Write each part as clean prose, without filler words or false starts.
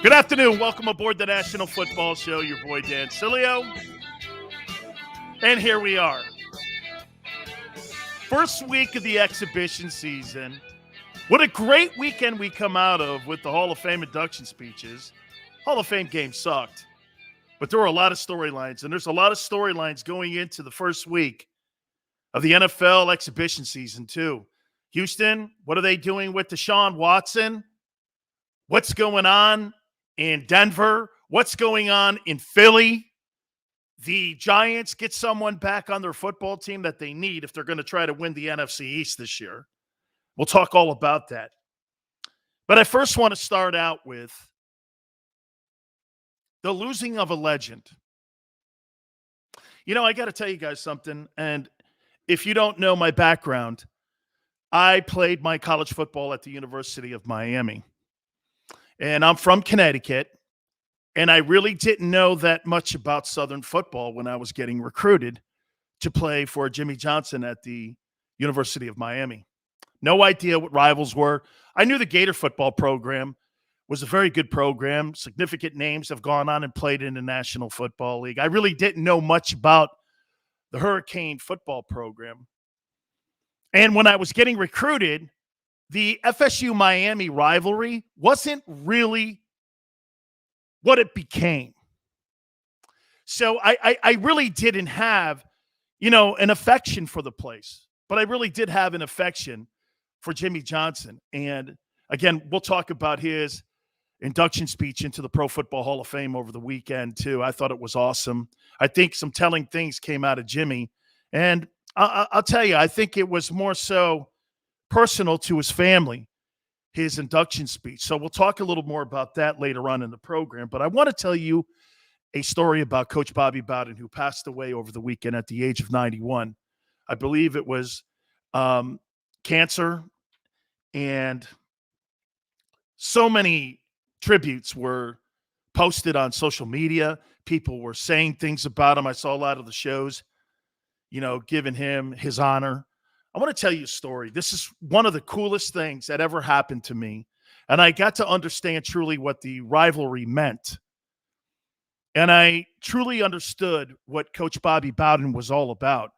Good afternoon. Welcome aboard the National Football Show. Your boy Dan Sileo. And here we are. First week of the exhibition season. What a great weekend we come out of with the Hall of Fame induction speeches. Hall of Fame game sucked. But there were a lot of storylines, and there's a lot of storylines going into the first week of the NFL exhibition season, too. Houston, what are they doing with Deshaun Watson? What's going on in Denver? What's going on in Philly? The Giants get someone back on their football team that they need if they're going to try to win the NFC East this year. We'll talk all about that. But I first want to start out with the losing of a legend. You know, I got to tell you guys something. And if you don't know my background, I played my college football at the University of Miami. And I'm from Connecticut. And I really didn't know that much about Southern football when I was getting recruited to play for Jimmy Johnson at the University of Miami. No idea what rivals were. I knew the Gator football program was a very good program. Significant names have gone on and played in the National Football League. I really didn't know much about the Hurricane football program. And when I was getting recruited, the FSU-Miami rivalry wasn't really what it became. So I really didn't have, an affection for the place. But I really did have an affection for Jimmy Johnson. And again, we'll talk about his induction speech into the Pro Football Hall of Fame over the weekend, too. I thought it was awesome. I think some telling things came out of Jimmy. And I'll tell you, I think it was more so personal to his family, his induction speech. So we'll talk a little more about that later on in the program. But I want to tell you a story about Coach Bobby Bowden, who passed away over the weekend at the age of 91. I believe it was cancer, and so many tributes were posted on social media. People were saying things about him. I saw a lot of the shows, giving him his honor. I want to tell you a story. This is one of the coolest things that ever happened to me, and I got to understand truly what the rivalry meant. And I truly understood what Coach Bobby Bowden was all about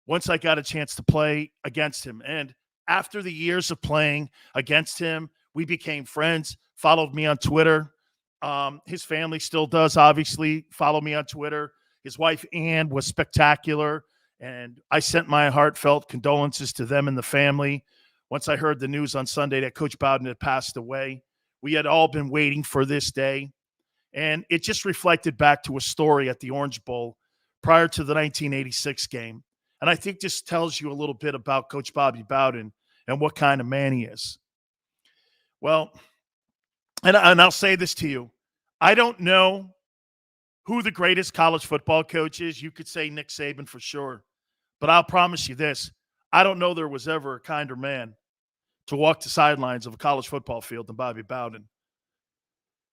once I got a chance to play against him. And after the years of playing against him, we became friends, followed me on Twitter. His family still does, obviously, follow me on Twitter. His wife, Ann, was spectacular, and I sent my heartfelt condolences to them and the family once I heard the news on Sunday that Coach Bowden had passed away. We had all been waiting for this day, and it just reflected back to a story at the Orange Bowl prior to the 1986 game. And I think this tells you a little bit about Coach Bobby Bowden and what kind of man he is. Well, and I'll say this to you. I don't know who the greatest college football coach is. You could say Nick Saban for sure. But I'll promise you this. I don't know there was ever a kinder man to walk the sidelines of a college football field than Bobby Bowden.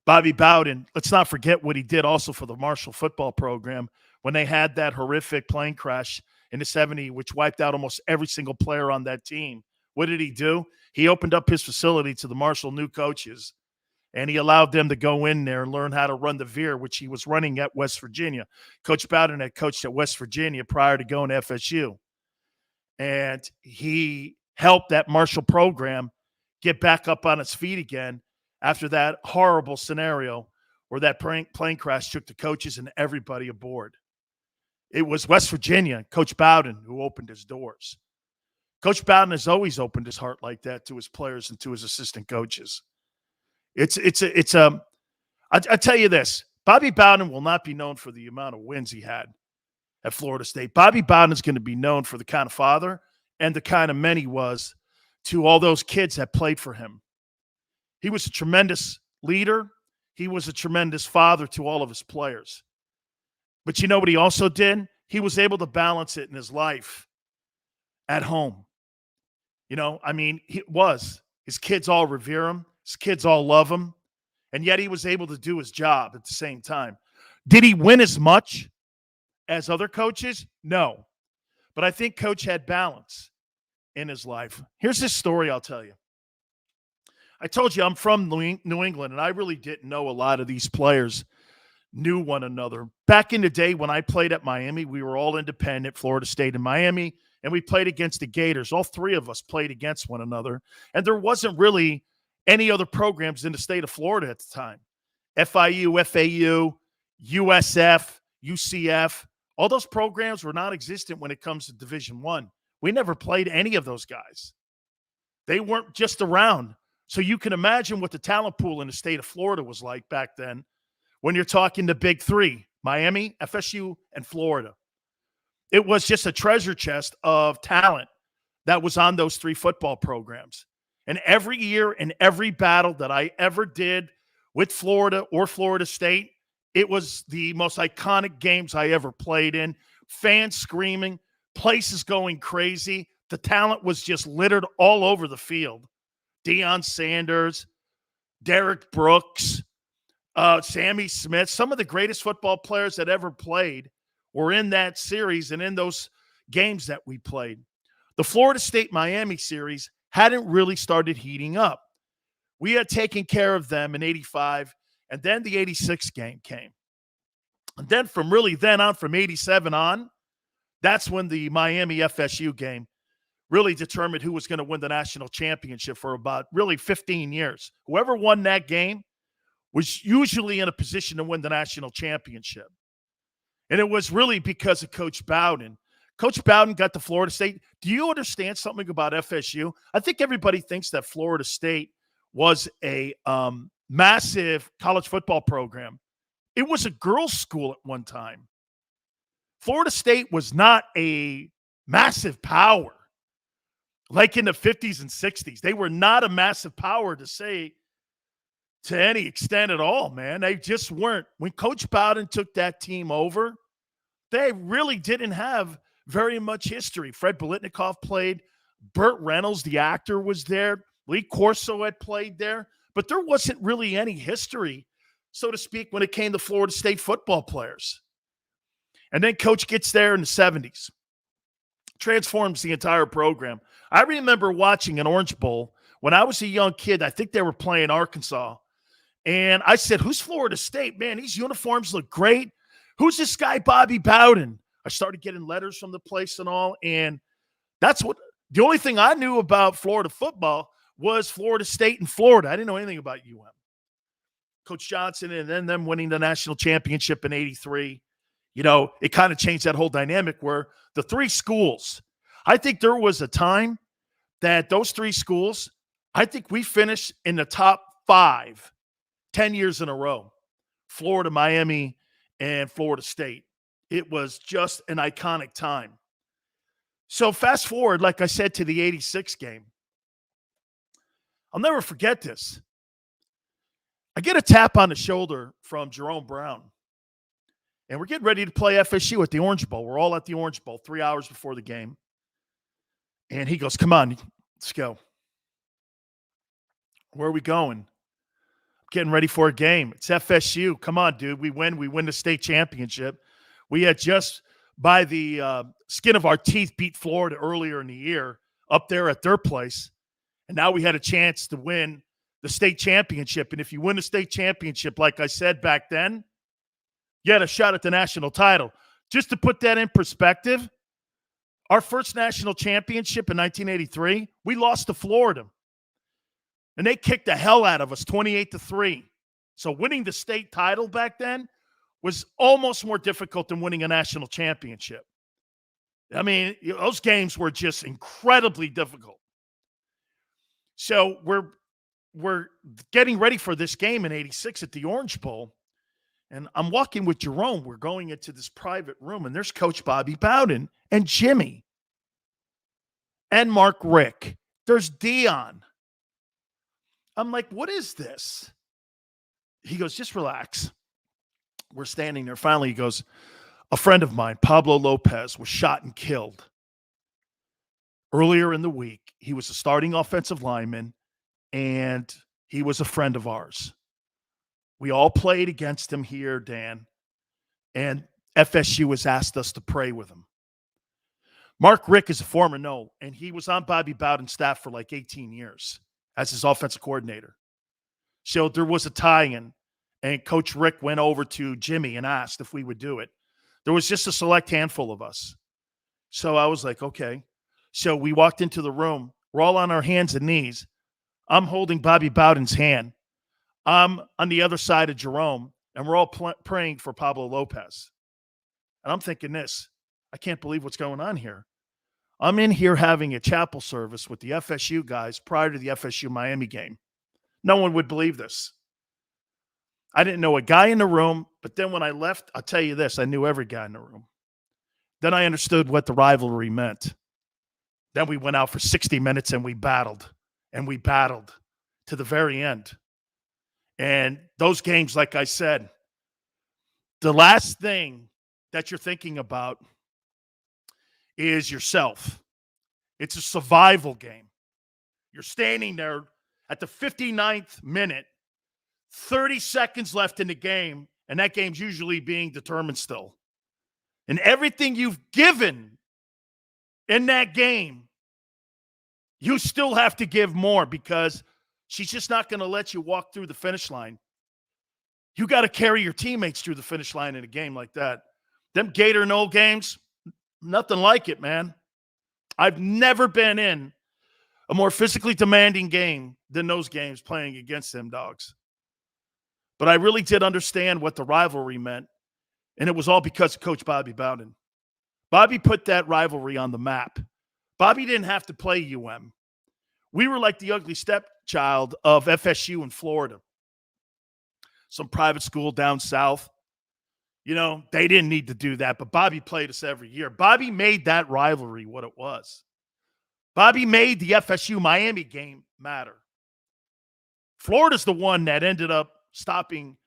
Bobby Bowden, let's not forget what he did also for the Marshall football program when they had that horrific plane crash in the 70s, which wiped out almost every single player on that team. What did he do? He opened up his facility to the Marshall new coaches, and he allowed them to go in there and learn how to run the veer, which he was running at West Virginia. Coach Bowden had coached at West Virginia prior to going to FSU. And he helped that Marshall program get back up on its feet again after that horrible scenario where that plane crash took the coaches and everybody aboard. It was West Virginia, Coach Bowden, who opened his doors. Coach Bowden has always opened his heart like that to his players and to his assistant coaches. I tell you this, Bobby Bowden will not be known for the amount of wins he had at Florida State. Bobby Bowden is going to be known for the kind of father and the kind of man he was to all those kids that played for him. He was a tremendous leader. He was a tremendous father to all of his players. But you know what he also did? He was able to balance it in his life at home. His kids all revere him. His kids all love him. And yet he was able to do his job at the same time. Did he win as much as other coaches? No. But I think Coach had balance in his life. Here's this story I'll tell you. I told you I'm from New England, and I really didn't know a lot of these players knew one another. Back in the day when I played at Miami, we were all independent, Florida State and Miami, and we played against the Gators. All three of us played against one another, and there wasn't really any other programs in the state of Florida at the time. FIU, FAU, USF, UCF, all those programs were non-existent when it comes to Division I. We never played any of those guys. They weren't just around. So you can imagine what the talent pool in the state of Florida was like back then when you're talking the big three, Miami, FSU, and Florida. It was just a treasure chest of talent that was on those three football programs. And every year in every battle that I ever did with Florida or Florida State, it was the most iconic games I ever played in. Fans screaming, places going crazy. The talent was just littered all over the field. Deion Sanders, Derek Brooks, Sammy Smith, some of the greatest football players that ever played were in that series and in those games that we played. The Florida State-Miami series hadn't really started heating up. We had taken care of them in 85, and then the 86 game came. And then from 87 on, that's when the Miami-FSU game really determined who was going to win the national championship for about really 15 years. Whoever won that game was usually in a position to win the national championship. And it was really because of Coach Bowden. Coach Bowden got to Florida State. Do you understand something about FSU? I think everybody thinks that Florida State was a massive college football program. It was a girls' school at one time. Florida State was not a massive power like in the 50s and 60s. They were not a massive power to say to any extent at all, man. They just weren't. When Coach Bowden took that team over, they really didn't have very much history. Fred Biletnikoff played. Burt Reynolds, the actor, was there. Lee Corso had played there. But there wasn't really any history, so to speak, when it came to Florida State football players. And then Coach gets there in the 70s. Transforms the entire program. I remember watching an Orange Bowl when I was a young kid. I think they were playing Arkansas. And I said, who's Florida State? Man, these uniforms look great. Who's this guy, Bobby Bowden? I started getting letters from the place and all. And that's what the only thing I knew about Florida football was Florida State and Florida. I didn't know anything about UM. Coach Johnson and then them winning the national championship in 83. You know, it kind of changed that whole dynamic where the three schools, I think there was a time that those three schools, I think we finished in the top 5, 10 years in a row. Florida, Miami, and Florida State. It was just an iconic time. So fast forward, like I said, to the 86 game. I'll never forget this. I get a tap on the shoulder from Jerome Brown. And we're getting ready to play FSU at the Orange Bowl. We're all at the Orange Bowl 3 hours before the game. And he goes, come on, let's go. Where are we going? Getting ready for a game. It's FSU. Come on, dude. We win the state championship. We had just, by the skin of our teeth, beat Florida earlier in the year up there at their place. And now we had a chance to win the state championship. And if you win the state championship, like I said back then, you had a shot at the national title. Just to put that in perspective, our first national championship in 1983, we lost to Florida. And they kicked the hell out of us, 28-3. So winning the state title back then was almost more difficult than winning a national championship. I mean, those games were just incredibly difficult. So we're getting ready for this game in 86 at the Orange Bowl. And I'm walking with Jerome. We're going into this private room, and there's Coach Bobby Bowden and Jimmy and Mark Rick. There's Dion. I'm like, what is this? He goes, just relax. We're standing there. Finally, he goes, a friend of mine, Pablo Lopez, was shot and killed earlier in the week. He was a starting offensive lineman, and he was a friend of ours. We all played against him here, Dan, and FSU has asked us to pray with him. Mark Rick is a former and he was on Bobby Bowden's staff for like 18 years as his offensive coordinator. So there was a tie-in, and Coach Rick went over to Jimmy and asked if we would do it. There was just a select handful of us. So I was like, okay. So we walked into the room. We're all on our hands and knees. I'm holding Bobby Bowden's hand. I'm on the other side of Jerome, and we're all praying for Pablo Lopez. And I'm thinking this, I can't believe what's going on here. I'm in here having a chapel service with the FSU guys prior to the FSU Miami game. No one would believe this. I didn't know a guy in the room, but then when I left, I'll tell you this, I knew every guy in the room. Then I understood what the rivalry meant. Then we went out for 60 minutes and we battled to the very end. And those games, like I said, the last thing that you're thinking about is yourself. It's a survival game. You're standing there at the 59th minute, 30 seconds left in the game, and that game's usually being determined still. And everything you've given in that game, you still have to give more because she's just not going to let you walk through the finish line. You got to carry your teammates through the finish line in a game like that. Them Gator Knoll games, nothing like it, man. I've never been in a more physically demanding game than those games playing against them dogs. But I really did understand what the rivalry meant, and it was all because of Coach Bobby Bowden. Bobby put that rivalry on the map. Bobby didn't have to play UM. We were like the ugly stepchild of FSU in Florida. Some private school down south. You know, they didn't need to do that, but Bobby played us every year. Bobby made that rivalry what it was. Bobby made the FSU Miami game matter. Florida's the one that ended up stopping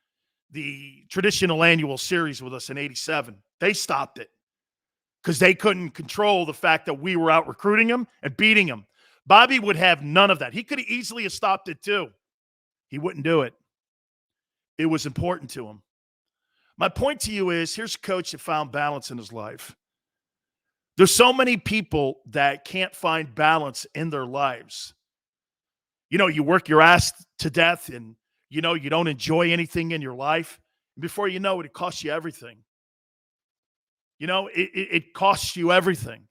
the traditional annual series with us in '87. They stopped it because they couldn't control the fact that we were out recruiting them and beating them. Bobby would have none of that. He could have easily have stopped it too. He wouldn't do it. It was important to him. My point to you is, here's a coach that found balance in his life. There's so many people that can't find balance in their lives. You know, you work your ass to death and, you know, you don't enjoy anything in your life. Before you know it, it costs you everything. You know, it costs you everything.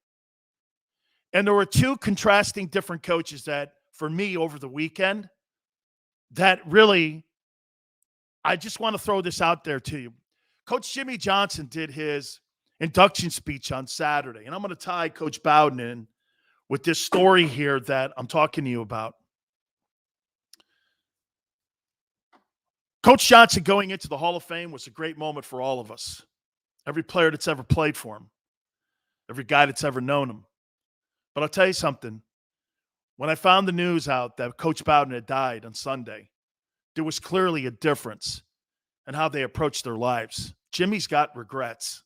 And there were two contrasting different coaches that, for me, over the weekend, that really, I just want to throw this out there to you. Coach Jimmy Johnson did his induction speech on Saturday, and I'm going to tie Coach Bowden in with this story here that I'm talking to you about. Coach Johnson going into the Hall of Fame was a great moment for all of us. Every player that's ever played for him, every guy that's ever known him. But I'll tell you something. When I found the news out that Coach Bowden had died on Sunday, there was clearly a difference in how they approached their lives. Jimmy's got regrets.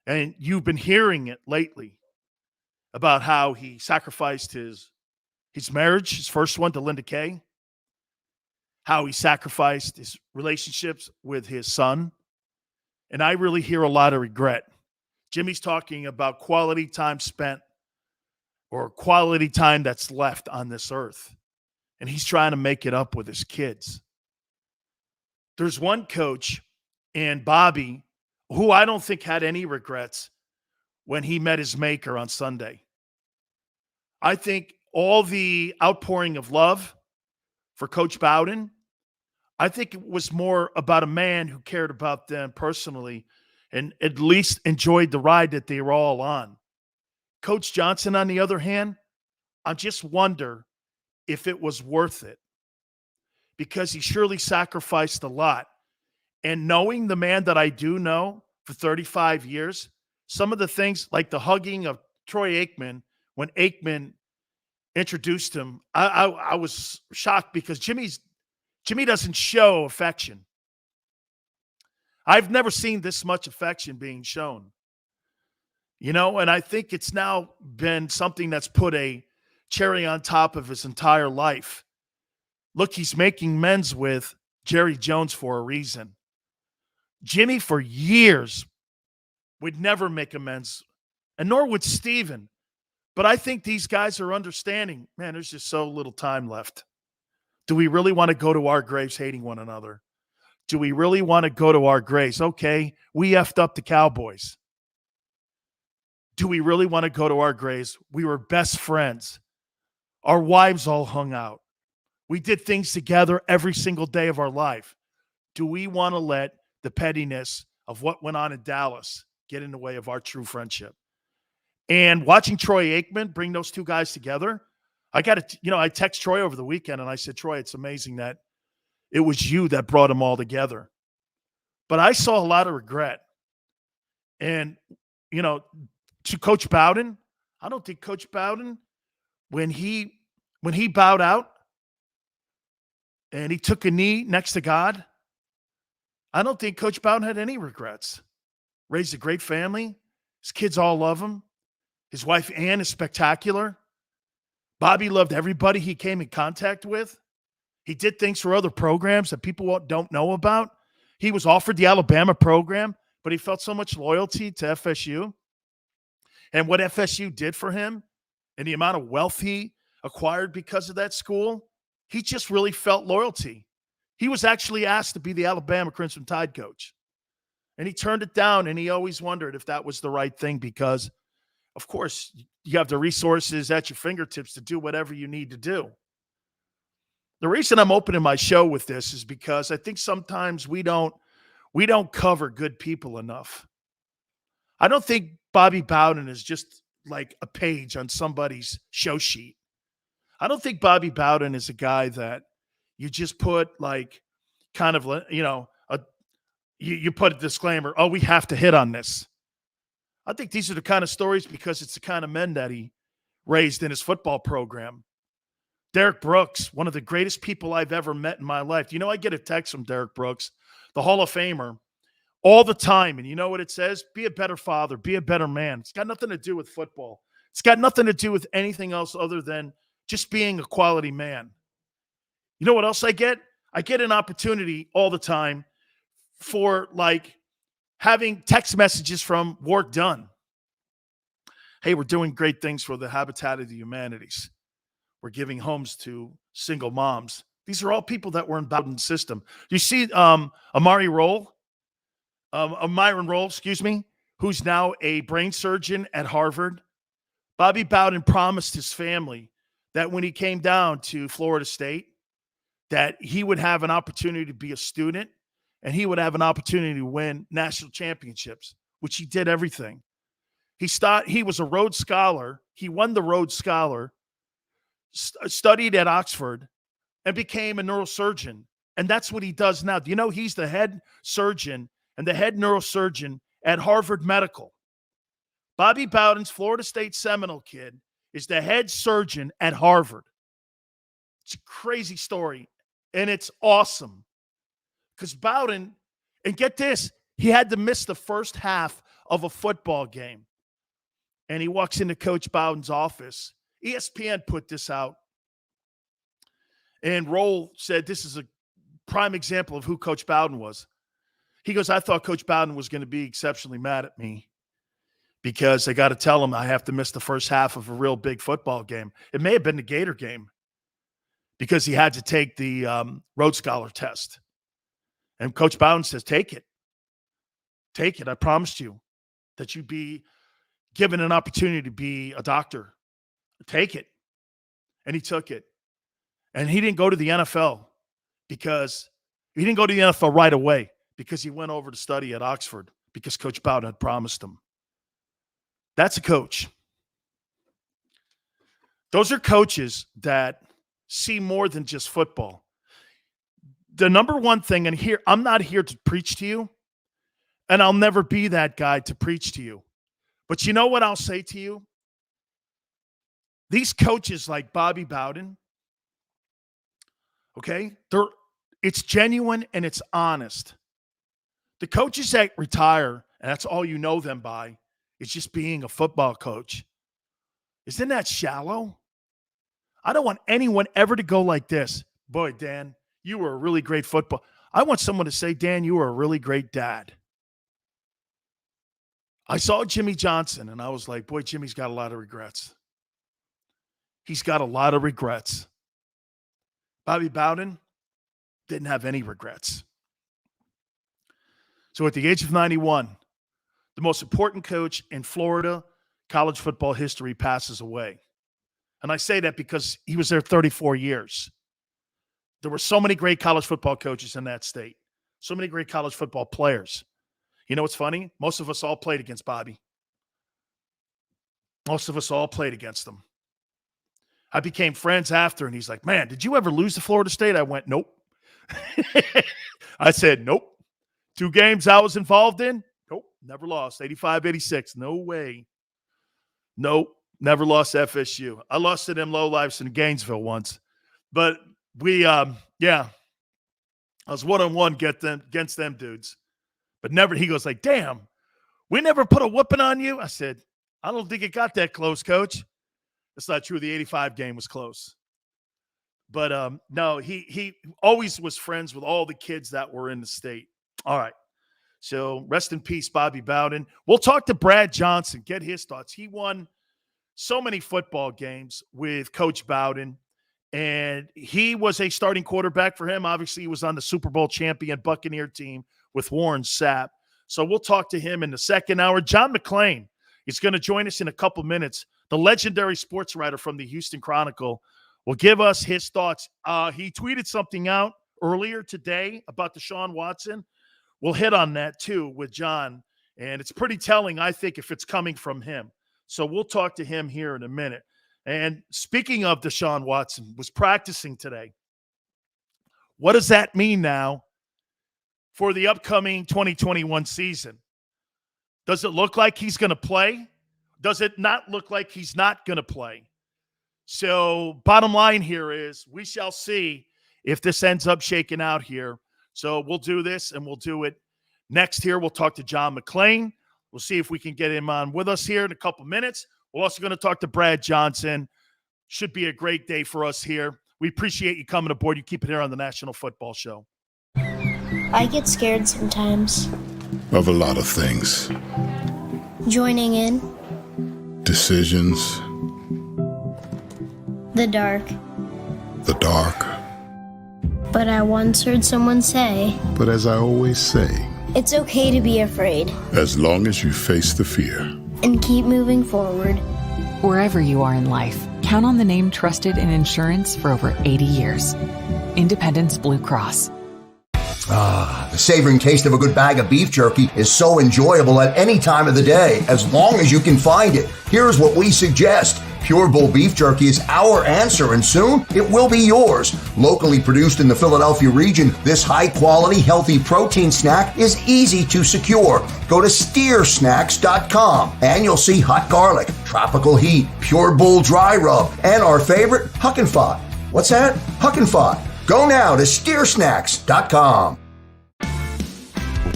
And you've been hearing it lately about how he sacrificed his marriage, his first one, to Linda Kay, how he sacrificed his relationships with his son. And I really hear a lot of regret. Jimmy's talking about quality time spent or quality time that's left on this earth. And he's trying to make it up with his kids. There's one coach, and Bobby, who I don't think had any regrets when he met his maker on Sunday. I think all the outpouring of love for Coach Bowden, I think it was more about a man who cared about them personally and at least enjoyed the ride that they were all on. Coach Johnson, on the other hand, I just wonder if it was worth it, because he surely sacrificed a lot. And knowing the man that I do know for 35 years, some of the things like the hugging of Troy Aikman when Aikman introduced him, I was shocked because Jimmy doesn't show affection. I've never seen this much affection being shown. You know, and I think it's now been something that's put a cherry on top of his entire life. Look, he's making amends with Jerry Jones for a reason. Jimmy, for years, would never make amends, and nor would Steven. But I think these guys are understanding, man, there's just so little time left. Do we really want to go to our graves hating one another? Do we really want to go to our graves? Okay, we effed up the Cowboys. Do we really want to go to our graves? We were best friends. Our wives all hung out. We did things together every single day of our life. Do we want to let the pettiness of what went on in Dallas get in the way of our true friendship? And watching Troy Aikman bring those two guys together, I text Troy over the weekend and I said, Troy, it's amazing that it was you that brought them all together. But I saw a lot of regret. And, to Coach Bowden, I don't think Coach Bowden, when he bowed out and he took a knee next to God, I don't think Coach Bowden had any regrets. Raised a great family. His kids all love him. His wife, Ann, is spectacular. Bobby loved everybody he came in contact with. He did things for other programs that people don't know about. He was offered the Alabama program, but he felt so much loyalty to FSU. And what FSU did for him and the amount of wealth he acquired because of that school, he just really felt loyalty. He was actually asked to be the Alabama Crimson Tide coach. And he turned it down, and he always wondered if that was the right thing because, of course, you have the resources at your fingertips to do whatever you need to do. The reason I'm opening my show with this is because I think sometimes we don't cover good people enough. I don't think Bobby Bowden is just like a page on somebody's show sheet. I don't think Bobby Bowden is a guy that you just put like kind of, you put a disclaimer, oh, we have to hit on this. I think these are the kind of stories because it's the kind of men that he raised in his football program. Derek Brooks, one of the greatest people I've ever met in my life. I get a text from Derek Brooks, the Hall of Famer, all the time. And you know what it says? Be a better father. Be a better man. It's got nothing to do with football. It's got nothing to do with anything else other than just being a quality man. You know what else I get? I get an opportunity all the time for like having text messages from Ward Dunn. Hey, we're doing great things for the Habitat of the Humanities. We're giving homes to single moms. These are all people that were in Bowden's system. You see Myron Roll, who's now a brain surgeon at Harvard. Bobby Bowden promised his family that when he came down to Florida State, that he would have an opportunity to be a student and he would have an opportunity to win national championships, which he did everything. He was a Rhodes Scholar. He won the Rhodes Scholar, studied at Oxford, and became a neurosurgeon. And that's what he does now. Do you know he's the head surgeon and the head neurosurgeon at Harvard Medical? Bobby Bowden's Florida State Seminole kid is the head surgeon at Harvard. It's a crazy story, and it's awesome. Because Bowden, and get this, he had to miss the first half of a football game. And he walks into Coach Bowden's office. ESPN put this out. And Roll said this is a prime example of who Coach Bowden was. He goes, I thought Coach Bowden was going to be exceptionally mad at me because I got to tell him I have to miss the first half of a real big football game. It may have been the Gator game because he had to take the Rhodes Scholar test. And Coach Bowden says, take it. Take it. I promised you that you'd be given an opportunity to be a doctor. Take it. And he took it. And he didn't go to the NFL because he didn't go to the NFL right away because he went over to study at Oxford because Coach Bowden had promised him. That's a coach. Those are coaches that see more than just football. The number one thing, and here, I'm not here to preach to you, and I'll never be that guy to preach to you. But you know what I'll say to you? These coaches like Bobby Bowden, okay, it's genuine and it's honest. The coaches that retire, and that's all you know them by, is just being a football coach. Isn't that shallow? I don't want anyone ever to go like this. Boy, Dan, you were a really great football. I want someone to say, Dan, you were a really great dad. I saw Jimmy Johnson, and I was like, boy, Jimmy's got a lot of regrets. He's got a lot of regrets. Bobby Bowden didn't have any regrets. So at the age of 91, the most important coach in Florida college football history passes away. And I say that because he was there 34 years. There were so many great college football coaches in that state, so many great college football players. You know what's funny? Most of us all played against Bobby. Most of us all played against him. I became friends after, and he's like, man, did you ever lose to Florida State? I went, nope. I said, nope. 2 games I was involved in? Nope. Never lost. 85-86. No way. Nope. Never lost FSU. I lost to them lowlifes in Gainesville once. But we, I was 1-on-1 against them dudes. But never, he goes like, damn, we never put a whooping on you? I said, I don't think it got that close, coach. That's not true. The 85 game was close. But no, he always was friends with all the kids that were in the state. All right. So rest in peace, Bobby Bowden. We'll talk to Brad Johnson, get his thoughts. He won so many football games with Coach Bowden, and he was a starting quarterback for him. Obviously, he was on the Super Bowl champion Buccaneer team with Warren Sapp. So we'll talk to him in the second hour. John McClane is going to join us in a couple minutes. The legendary sports writer from the Houston Chronicle will give us his thoughts. He tweeted something out earlier today about Deshaun Watson. We'll hit on that, too, with John. And it's pretty telling, I think, if it's coming from him. So we'll talk to him here in a minute. And speaking of Deshaun Watson, was practicing today. What does that mean now for the upcoming 2021 season? Does it look like he's going to play? Does it not look like he's not going to play? So bottom line here is we shall see if this ends up shaking out here. So we'll do this, and we'll do it next here. We'll talk to John McClane. We'll see if we can get him on with us here in a couple minutes. We're also going to talk to Brad Johnson. Should be a great day for us here. We appreciate you coming aboard. You keep it here on the National Football Show. I get scared sometimes. Of a lot of things. Joining in. Decisions. The dark. The dark. But I once heard someone say, But as I always say, it's okay to be afraid. as long as you face the fear. And keep moving forward. Wherever you are in life, count on the name trusted in insurance for over 80 years. Independence Blue Cross. The savoring taste of a good bag of beef jerky is so enjoyable at any time of the day, as long as you can find it. Here's what we suggest. Pure Bull Beef Jerky is our answer, and soon it will be yours. Locally produced in the Philadelphia region, this high-quality, healthy protein snack is easy to secure. Go to steersnacks.com, and you'll see hot garlic, tropical heat, Pure Bull dry rub, and our favorite, Huck and Fod. What's that? Huck and Fod. Go now to steersnacks.com.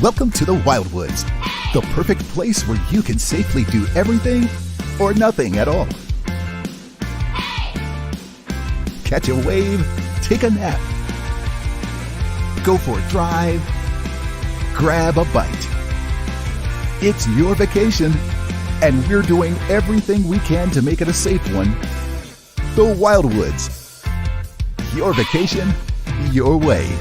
Welcome to the Wildwoods, the perfect place where you can safely do everything or nothing at all. Catch a wave, take a nap, go for a drive, grab a bite. It's your vacation, and we're doing everything we can to make it a safe one. The Wildwoods. Your vacation, your way.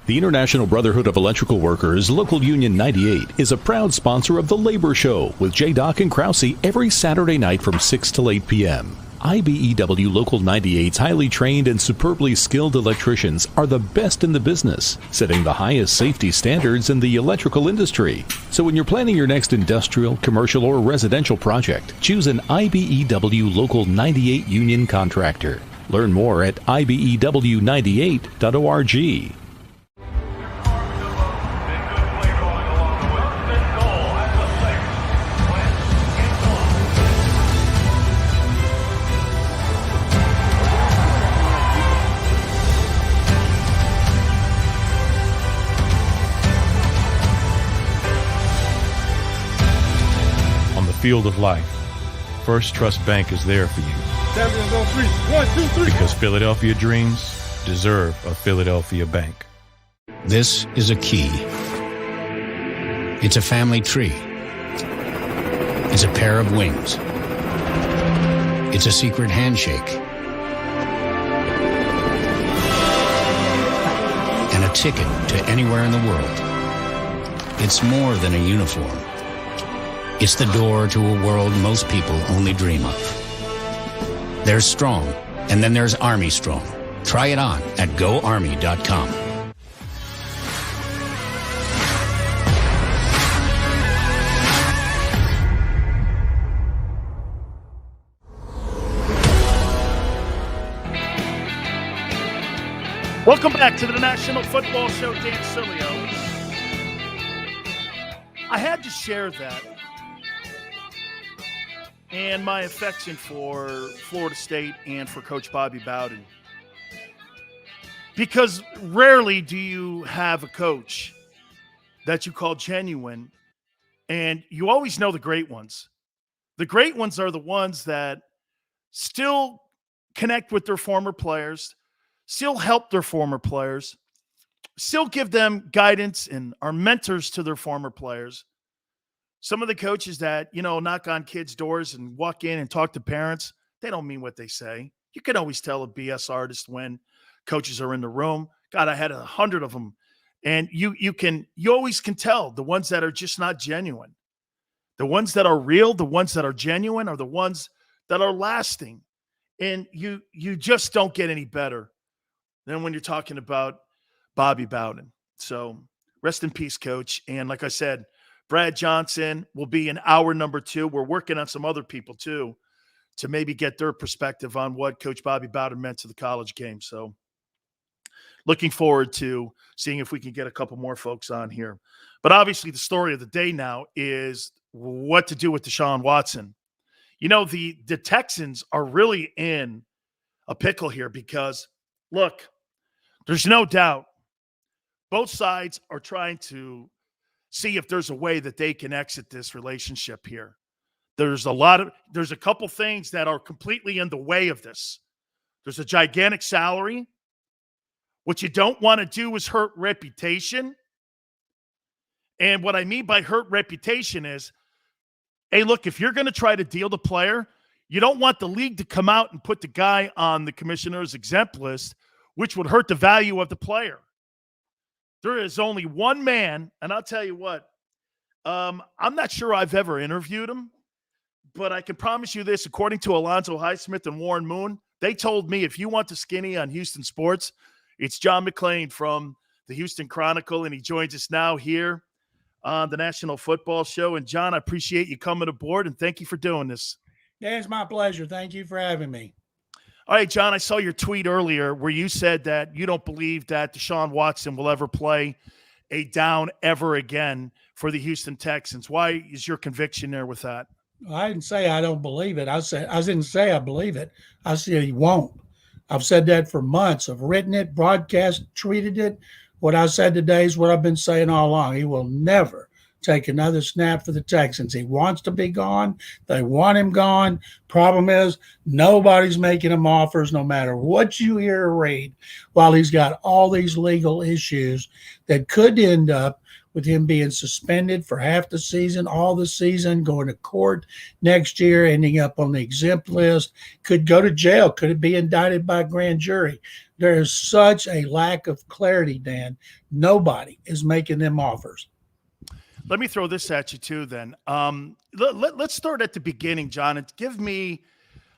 The International Brotherhood of Electrical Workers, Local Union 98, is a proud sponsor of The Labor Show with J. Doc and Krause every Saturday night from 6 till 8 p.m. IBEW Local 98's highly trained and superbly skilled electricians are the best in the business, setting the highest safety standards in the electrical industry. So when you're planning your next industrial, commercial, or residential project, choose an IBEW Local 98 union contractor. Learn more at ibew98.org. Field of life, First Trust Bank is there for you. 7 on 3. 1, 2, 3. Because Philadelphia dreams deserve a Philadelphia bank. This is a key. It's a family tree. It's a pair of wings. It's a secret handshake. ticket to anywhere in the world. It's more than a uniform. It's the door to a world most people only dream of. There's Strong, and then there's Army Strong. Try it on at GoArmy.com. Welcome back to the National Football Show. Dan Sileo. I had to share that and my affection for Florida State and for Coach Bobby Bowden, because rarely do you have a coach that you call genuine, and you always know the great ones. The great ones are the ones that still connect with their former players, still help their former players, still give them guidance and are mentors to their former players. Some of the coaches that, knock on kids' doors and walk in and talk to parents, they don't mean what they say. You can always tell a BS artist when coaches are in the room. God, I had 100 of them. And you always can tell the ones that are just not genuine. The ones that are real, the ones that are genuine are the ones that are lasting. And you just don't get any better than when you're talking about Bobby Bowden. So rest in peace, Coach. And like I said, Brad Johnson will be in hour number 2. We're working on some other people too to maybe get their perspective on what Coach Bobby Bowden meant to the college game. So looking forward to seeing if we can get a couple more folks on here. But obviously the story of the day now is what to do with Deshaun Watson. The Texans are really in a pickle here because, look, there's no doubt both sides are trying to see if there's a way that they can exit this relationship here. There's a couple things that are completely in the way of this. There's a gigantic salary. What you don't want to do is hurt reputation. And what I mean by hurt reputation is, hey, look, if you're going to try to deal the player, you don't want the league to come out and put the guy on the commissioner's exempt list, which would hurt the value of the player. There is only one man, and I'll tell you what, I'm not sure I've ever interviewed him, but I can promise you this, according to Alonzo Highsmith and Warren Moon, they told me if you want the skinny on Houston sports, it's John McClane from the Houston Chronicle, and he joins us now here on the National Football Show. And John, I appreciate you coming aboard, and thank you for doing this. Yeah, it's my pleasure. Thank you for having me. All right, John, I saw your tweet earlier where you said that you don't believe that Deshaun Watson will ever play a down ever again for the Houston Texans. Why is your conviction there with that? I didn't say I don't believe it. I didn't say I believe it. I said he won't. I've said that for months. I've written it, broadcast, tweeted it. What I said today is what I've been saying all along. He will never take another snap for the Texans. He wants to be gone. They want him gone. Problem is, nobody's making him offers no matter what you hear or read, while he's got all these legal issues that could end up with him being suspended for half the season, all the season, going to court next year, ending up on the exempt list, could go to jail, could be indicted by a grand jury. There is such a lack of clarity, Dan. Nobody is making them offers. Let me throw this at you too then. Let's start at the beginning, John, and give me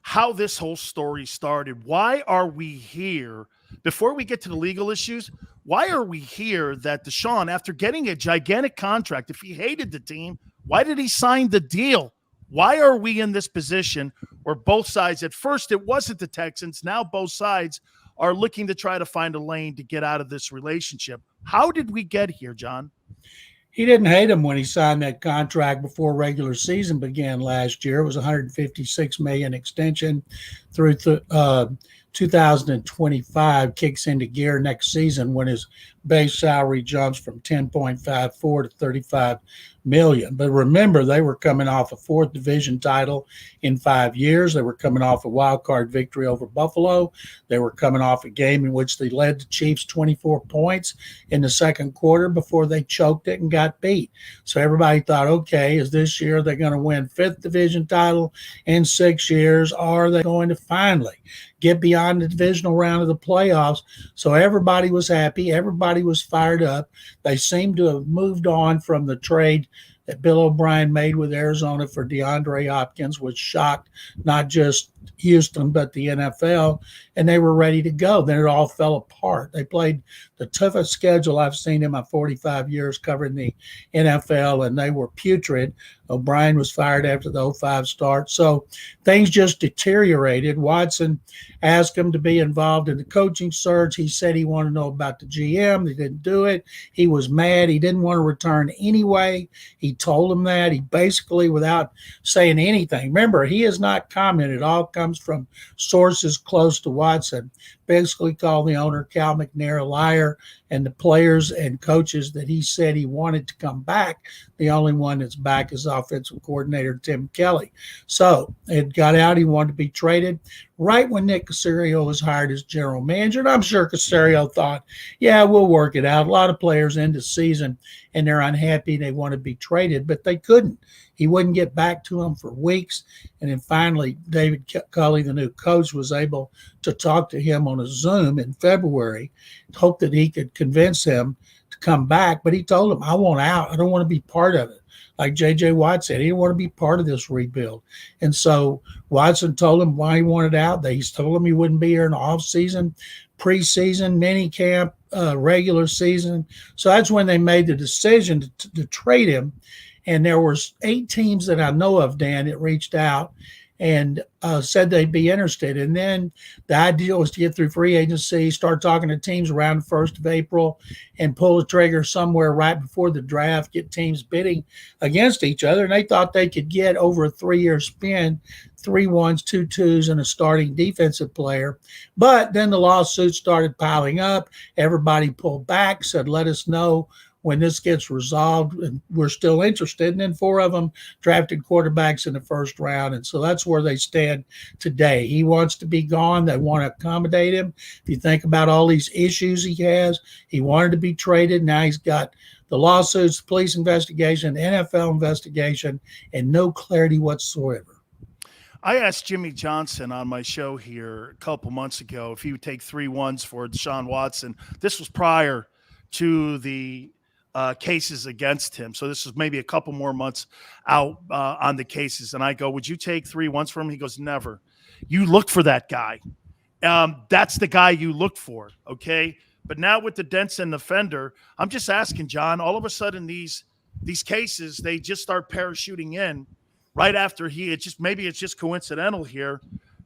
how this whole story started. Why are we here? Before we get to the legal issues, why are we here that Deshaun, after getting a gigantic contract, if he hated the team, why did he sign the deal? Why are we in this position where both sides, at first it wasn't the Texans, now both sides are looking to try to find a lane to get out of this relationship? How did we get here, John? He didn't hate him when he signed that contract before regular season began last year. It was $156 million extension through 2025, kicks into gear next season when his base salary jumps from 10.54 to 35 million. But remember, they were coming off a 4th division title in 5 years. They were coming off a wild card victory over Buffalo. They were coming off a game in which they led the Chiefs 24 points in the second quarter before they choked it and got beat. So everybody thought, okay, is this year they're going to win 5th division title in 6 years? Or are they going to finally get beyond the divisional round of the playoffs. So everybody was happy. Everybody was fired up. They seemed to have moved on from the trade that Bill O'Brien made with Arizona for DeAndre Hopkins, which shocked not just Houston, but the NFL, and they were ready to go. Then it all fell apart. They played the toughest schedule I've seen in my 45 years covering the NFL, and they were putrid. O'Brien was fired after the 05 start. So things just deteriorated. Watson asked him to be involved in the coaching search. He said he wanted to know about the GM. They didn't do it. He was mad. He didn't want to return anyway. He told him that. He basically, without saying anything, remember, he has not commented. It all comes from sources close to Watson. Basically called the owner, Cal McNair, a liar, and the players and coaches that he said he wanted to come back. The only one that's back is offensive coordinator Tim Kelly. So it got out he wanted to be traded right when Nick Caserio was hired as general manager. And I'm sure Caserio thought, yeah, we'll work it out. A lot of players end the season and they're unhappy. They want to be traded, but they couldn't. He wouldn't get back to them for weeks. And then finally, David Culley, the new coach, was able to talk to him on a Zoom in February, hoped that he could convince him to come back. But he told him, I want out. I don't want to be part of it. Like J.J. Watt said, he didn't want to be part of this rebuild. And so Watson told him why he wanted out. He told him he wouldn't be here in the offseason, preseason, mini camp, regular season. So that's when they made the decision to trade him. And there was 8 teams that I know of, Dan, that reached out and said they'd be interested. And then the idea was to get through free agency, start talking to teams around the 1st of April, and pull the trigger somewhere right before the draft, get teams bidding against each other. And they thought they could get over a 3-year span, 3 1s, 2 2s, and a starting defensive player. But then the lawsuits started piling up. Everybody pulled back, said, let us know when this gets resolved, and we're still interested. And then 4 of them drafted quarterbacks in the 1st round. And so that's where they stand today. He wants to be gone. They want to accommodate him. If you think about all these issues he has, he wanted to be traded. Now he's got the lawsuits, police investigation, NFL investigation, and no clarity whatsoever. I asked Jimmy Johnson on my show here a couple months ago if he would take 3 1s for Deshaun Watson. This was prior to the cases against him. So this is maybe a couple more months out on the cases. And I go, would you take 3 1s from him? He goes, never. You look for that guy. That's the guy you look for. Okay. But now with the dents and the fender, I'm just asking, John, all of a sudden these cases, they just start parachuting in right after maybe it's just coincidental here.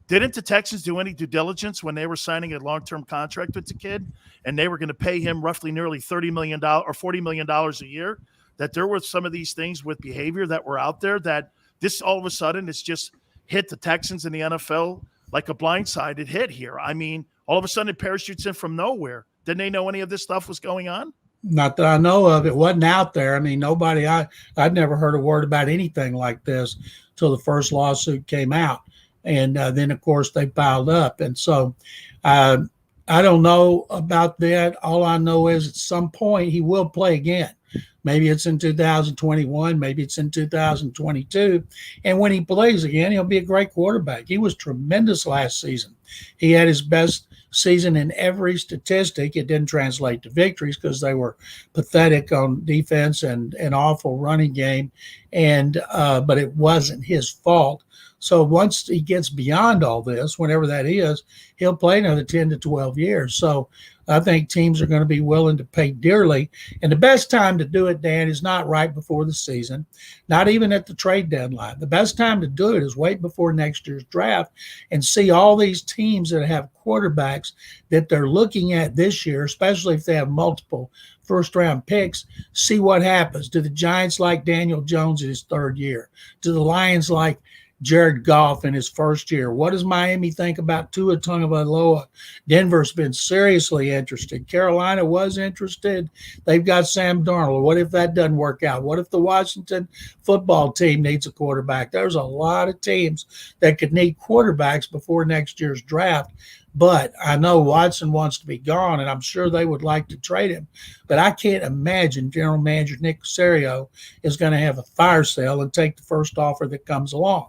Didn't the Texans do any due diligence when they were signing a long-term contract with the kid and they were going to pay him roughly nearly $30 million or $40 million a year, that there were some of these things with behavior that were out there that this all of a sudden it's just hit the Texans and the NFL like a blindsided hit here? I mean, all of a sudden it parachutes in from nowhere. Didn't they know any of this stuff was going on? Not that I know of. It wasn't out there. I mean, nobody, I'd never heard a word about anything like this until the first lawsuit came out. And then, of course, they piled up. And so I don't know about that. All I know is at some point he will play again. Maybe it's in 2021. Maybe it's in 2022. And when he plays again, he'll be a great quarterback. He was tremendous last season. He had his best season in every statistic. It didn't translate to victories because they were pathetic on defense and an awful running game. But it wasn't his fault. So once he gets beyond all this, whenever that is, he'll play another 10 to 12 years. So I think teams are going to be willing to pay dearly. And the best time to do it, Dan, is not right before the season, not even at the trade deadline. The best time to do it is wait before next year's draft and see all these teams that have quarterbacks that they're looking at this year, especially if they have multiple first-round picks, see what happens. Do the Giants like Daniel Jones in his 3rd year? Do the Lions like Jared Goff in his 1st year? What does Miami think about Tua Tagovailoa? Denver's been seriously interested. Carolina was interested. They've got Sam Darnold. What if that doesn't work out? What if the Washington football team needs a quarterback? There's a lot of teams that could need quarterbacks before next year's draft. But I know Watson wants to be gone, and I'm sure they would like to trade him. But I can't imagine General Manager Nick Caserio is going to have a fire sale and take the first offer that comes along.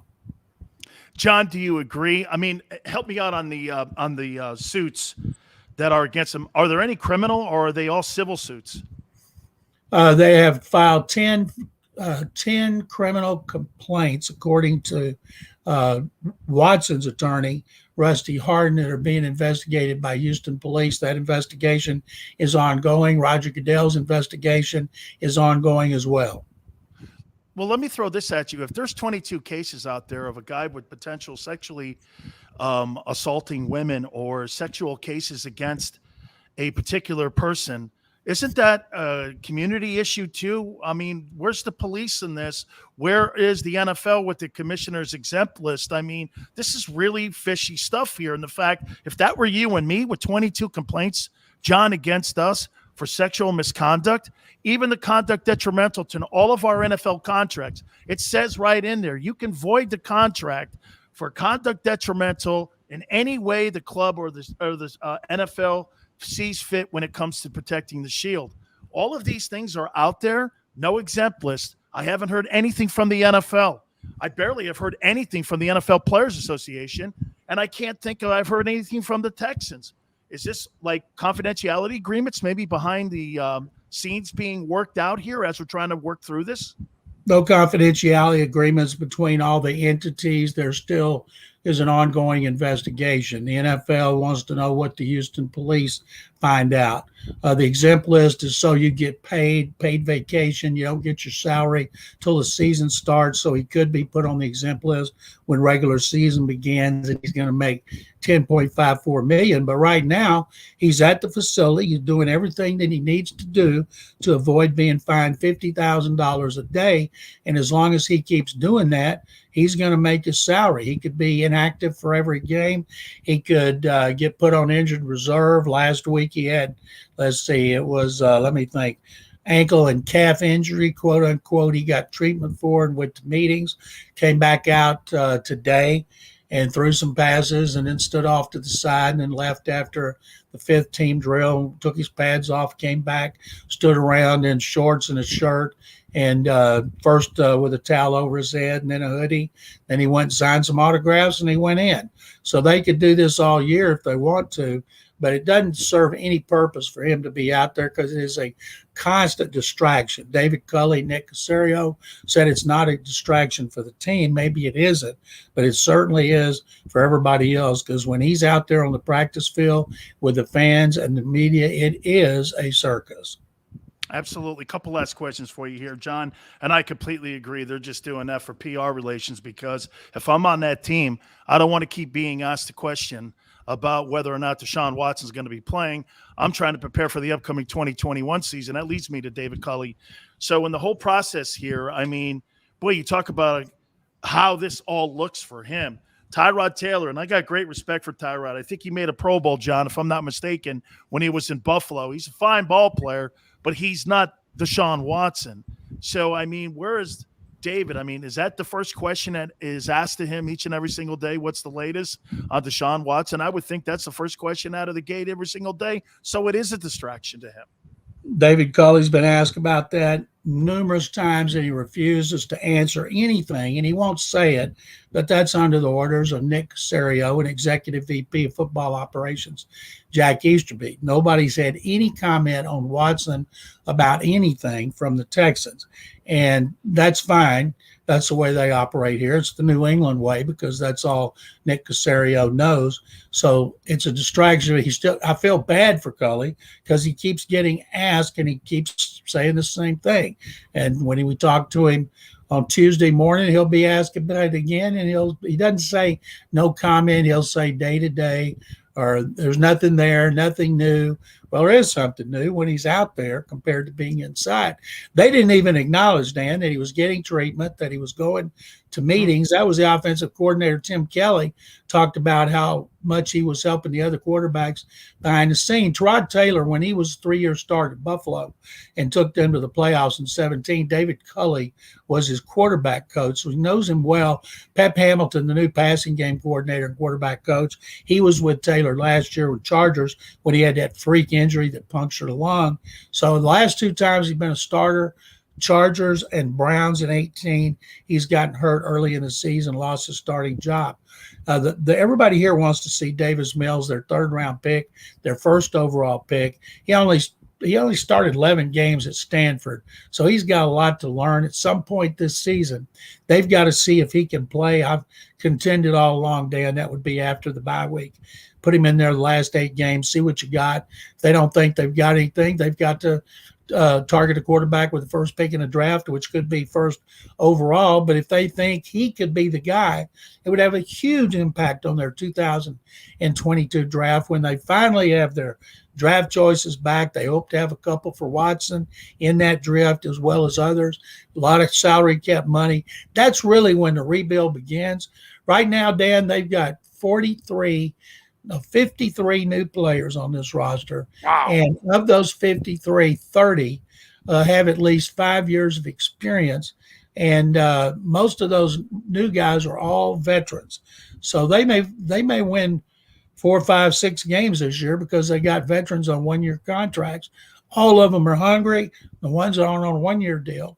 John, do you agree? I mean, help me out on the suits that are against him. Are there any criminal, or are they all civil suits? They have filed 10 criminal complaints, according to Watson's attorney, Rusty Hardin, that are being investigated by Houston police. That investigation is ongoing. Roger Goodell's investigation is ongoing as well. Well, let me throw this at you. If there's 22 cases out there of a guy with potential sexually assaulting women or sexual cases against a particular person, isn't that a community issue too? I mean, where's the police in this? Where is the NFL with the commissioner's exempt list? I mean, this is really fishy stuff here. And the fact, if that were you and me with 22 complaints, John, against us for sexual misconduct, even the conduct detrimental to all of our NFL contracts, it says right in there, you can void the contract for conduct detrimental in any way the club or the NFL sees fit when it comes to protecting the shield. All of these things are out there, no exempt list. I haven't heard anything from the NFL. I barely have heard anything from the NFL Players Association, and I can't think I've heard anything from the Texans. Is this like confidentiality agreements maybe behind the scenes being worked out here as we're trying to work through this? No confidentiality agreements between all the entities. There still is an ongoing investigation. The NFL wants to know what the Houston police find out. The exempt list is so you get paid vacation. You don't get your salary till the season starts. So he could be put on the exempt list when regular season begins, and he's going to make $10.54 million. But right now, he's at the facility. He's doing everything that he needs to do to avoid being fined $50,000 a day. And as long as he keeps doing that, he's going to make his salary. He could be inactive for every game. He could get put on injured reserve. Last week he had, it was, ankle and calf injury, quote unquote. He got treatment for and went to meetings, came back out today and threw some passes and then stood off to the side and then left after the fifth team drill, took his pads off, came back, stood around in shorts and a shirt, and first with a towel over his head and then a hoodie. Then he went and signed some autographs and he went in. So they could do this all year if they want to, but it doesn't serve any purpose for him to be out there because it is a constant distraction. David Culley, Nick Caserio said it's not a distraction for the team. Maybe it isn't, but it certainly is for everybody else, because when he's out there on the practice field with the fans and the media, it is a circus. Absolutely. Couple last questions for you here, John. And I completely agree. They're just doing that for PR relations, because if I'm on that team, I don't want to keep being asked the question about whether or not Deshaun Watson is going to be playing. I'm trying to prepare for the upcoming 2021 season. That leads me to David Culley. So in the whole process here, I mean, boy, you talk about how this all looks for him. Tyrod Taylor, and I got great respect for Tyrod. I think he made a Pro Bowl, John, if I'm not mistaken, when he was in Buffalo. He's a fine ball player, but he's not Deshaun Watson. So, I mean, where is David? I mean, is that the first question that is asked to him each and every single day? What's the latest on Deshaun Watson? I would think that's the first question out of the gate every single day. So it is a distraction to him. David Culley's been asked about that numerous times, and he refuses to answer anything, and he won't say it, but that's under the orders of Nick Caserio, an executive VP of football operations, Jack Easterby. Nobody's had any comment on Watson about anything from the Texans, and that's fine. That's the way they operate here. It's the New England way, because that's all Nick Caserio knows. So it's a distraction. I feel bad for Culley because he keeps getting asked and he keeps saying the same thing. And when we talk to him on Tuesday morning, he'll be asked about it again, and he doesn't say no comment. He'll say day to day, or there's nothing there, nothing new. Well, there is something new when he's out there compared to being inside. They didn't even acknowledge, Dan, that he was getting treatment, that he was going to meetings. That was the offensive coordinator, Tim Kelly, talked about how much he was helping the other quarterbacks behind the scenes. Rod Taylor, when he was 3-year starter at Buffalo and took them to the playoffs in 2017, David Culley was his quarterback coach, so he knows him well. Pep Hamilton, the new passing game coordinator and quarterback coach, he was with Taylor last year with Chargers when he had that freak injury that punctured a lung. So the last 2 times he's been a starter, Chargers and Browns in 18. He's gotten hurt early in the season, lost his starting job. Everybody here wants to see Davis Mills, their third-round pick, their first overall pick. He only started 11 games at Stanford, so he's got a lot to learn. At some point this season, they've got to see if he can play. I've contended all along, Dan, that would be after the bye week. Put him in there the last 8 games, see what you got. If they don't think they've got anything, they've got to target a quarterback with the first pick in the draft, which could be first overall. But if they think he could be the guy, it would have a huge impact on their 2022 draft when they finally have their draft choices back. They hope to have a couple for Watson in that draft as well as others. A lot of salary cap money. That's really when the rebuild begins. Right now, Dan, they've got 53 new players on this roster. Wow. And of those 53, 30 have at least 5 years of experience. And most of those new guys are all veterans. So they may win 4, 5, 6 games this year because they got veterans on 1-year contracts. All of them are hungry. The ones that aren't on a 1-year deal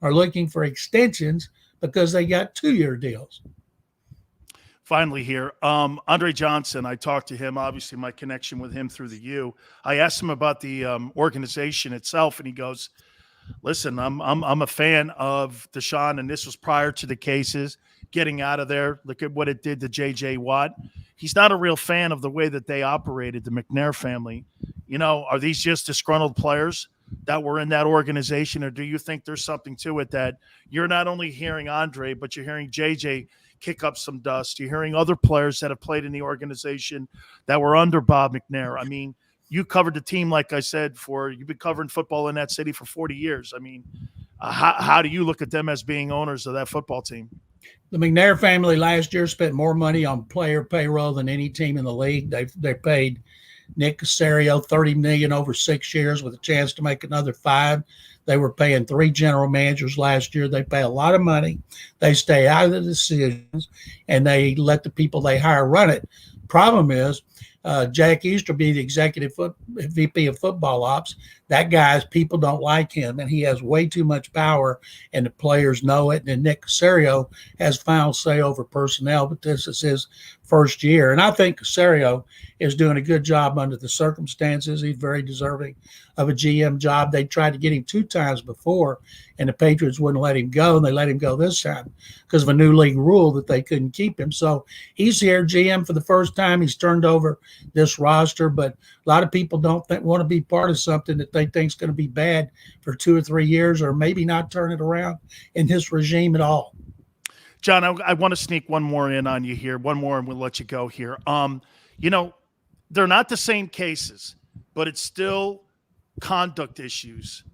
are looking for extensions because they got 2-year deals. Finally here, Andre Johnson, I talked to him, obviously my connection with him through the U. I asked him about the organization itself, and he goes, listen, I'm a fan of Deshaun, and this was prior to the cases, getting out of there. Look at what it did to J.J. Watt. He's not a real fan of the way that they operated, the McNair family. You know, are these just disgruntled players that were in that organization, or do you think there's something to it that you're not only hearing Andre, but you're hearing J.J. kick up some dust? You're hearing other players that have played in the organization that were under Bob McNair. I mean, you covered the team, like I said, you've been covering football in that city for 40 years. I mean, how do you look at them as being owners of that football team? The McNair family last year spent more money on player payroll than any team in the league. They paid Nick Caserio $30 million over 6 years with a chance to make another 5. They were paying 3 general managers last year. They pay a lot of money. They stay out of the decisions, and they let the people they hire run it. Problem is, Jack Easterby, the executive VP of football ops, that guy's people don't like him, and he has way too much power, and the players know it. And Nick Caserio has final say over personnel, but this is his first year. And I think Caserio is doing a good job under the circumstances. He's very deserving of a GM job. They tried to get him 2 times before, and the Patriots wouldn't let him go, and they let him go this time because of a new league rule that they couldn't keep him. So he's here, GM, for the first time. He's turned over this roster, but a lot of people don't want to be part of something that they think is going to be bad for 2 or 3 years, or maybe not turn it around in this regime at all. John, I want to sneak one more in on you here. One more, and we'll let you go here. You know, they're not the same cases, but it's still conduct issues.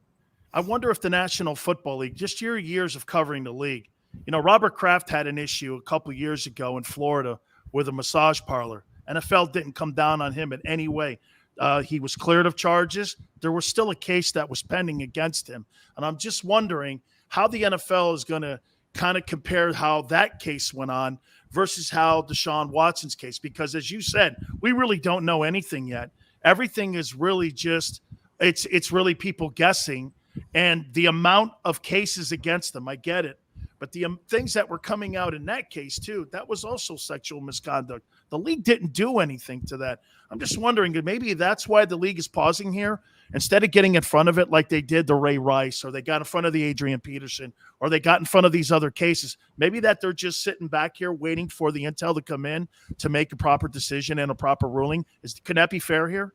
I wonder if the National Football League, just your years of covering the league, you know, Robert Kraft had an issue a couple years ago in Florida with a massage parlor. NFL didn't come down on him in any way. He was cleared of charges. There was still a case that was pending against him. And I'm just wondering how the NFL is going to kind of compare how that case went on versus how Deshaun Watson's case, because as you said, we really don't know anything yet. Everything is really just, it's really people guessing, and the amount of cases against them, I get it. But the things that were coming out in that case too, that was also sexual misconduct. The league didn't do anything to that. I'm just wondering, maybe that's why the league is pausing here. Instead of getting in front of it like they did the Ray Rice, or they got in front of the Adrian Peterson, or they got in front of these other cases, maybe that they're just sitting back here waiting for the intel to come in to make a proper decision and a proper ruling. Can that be fair here?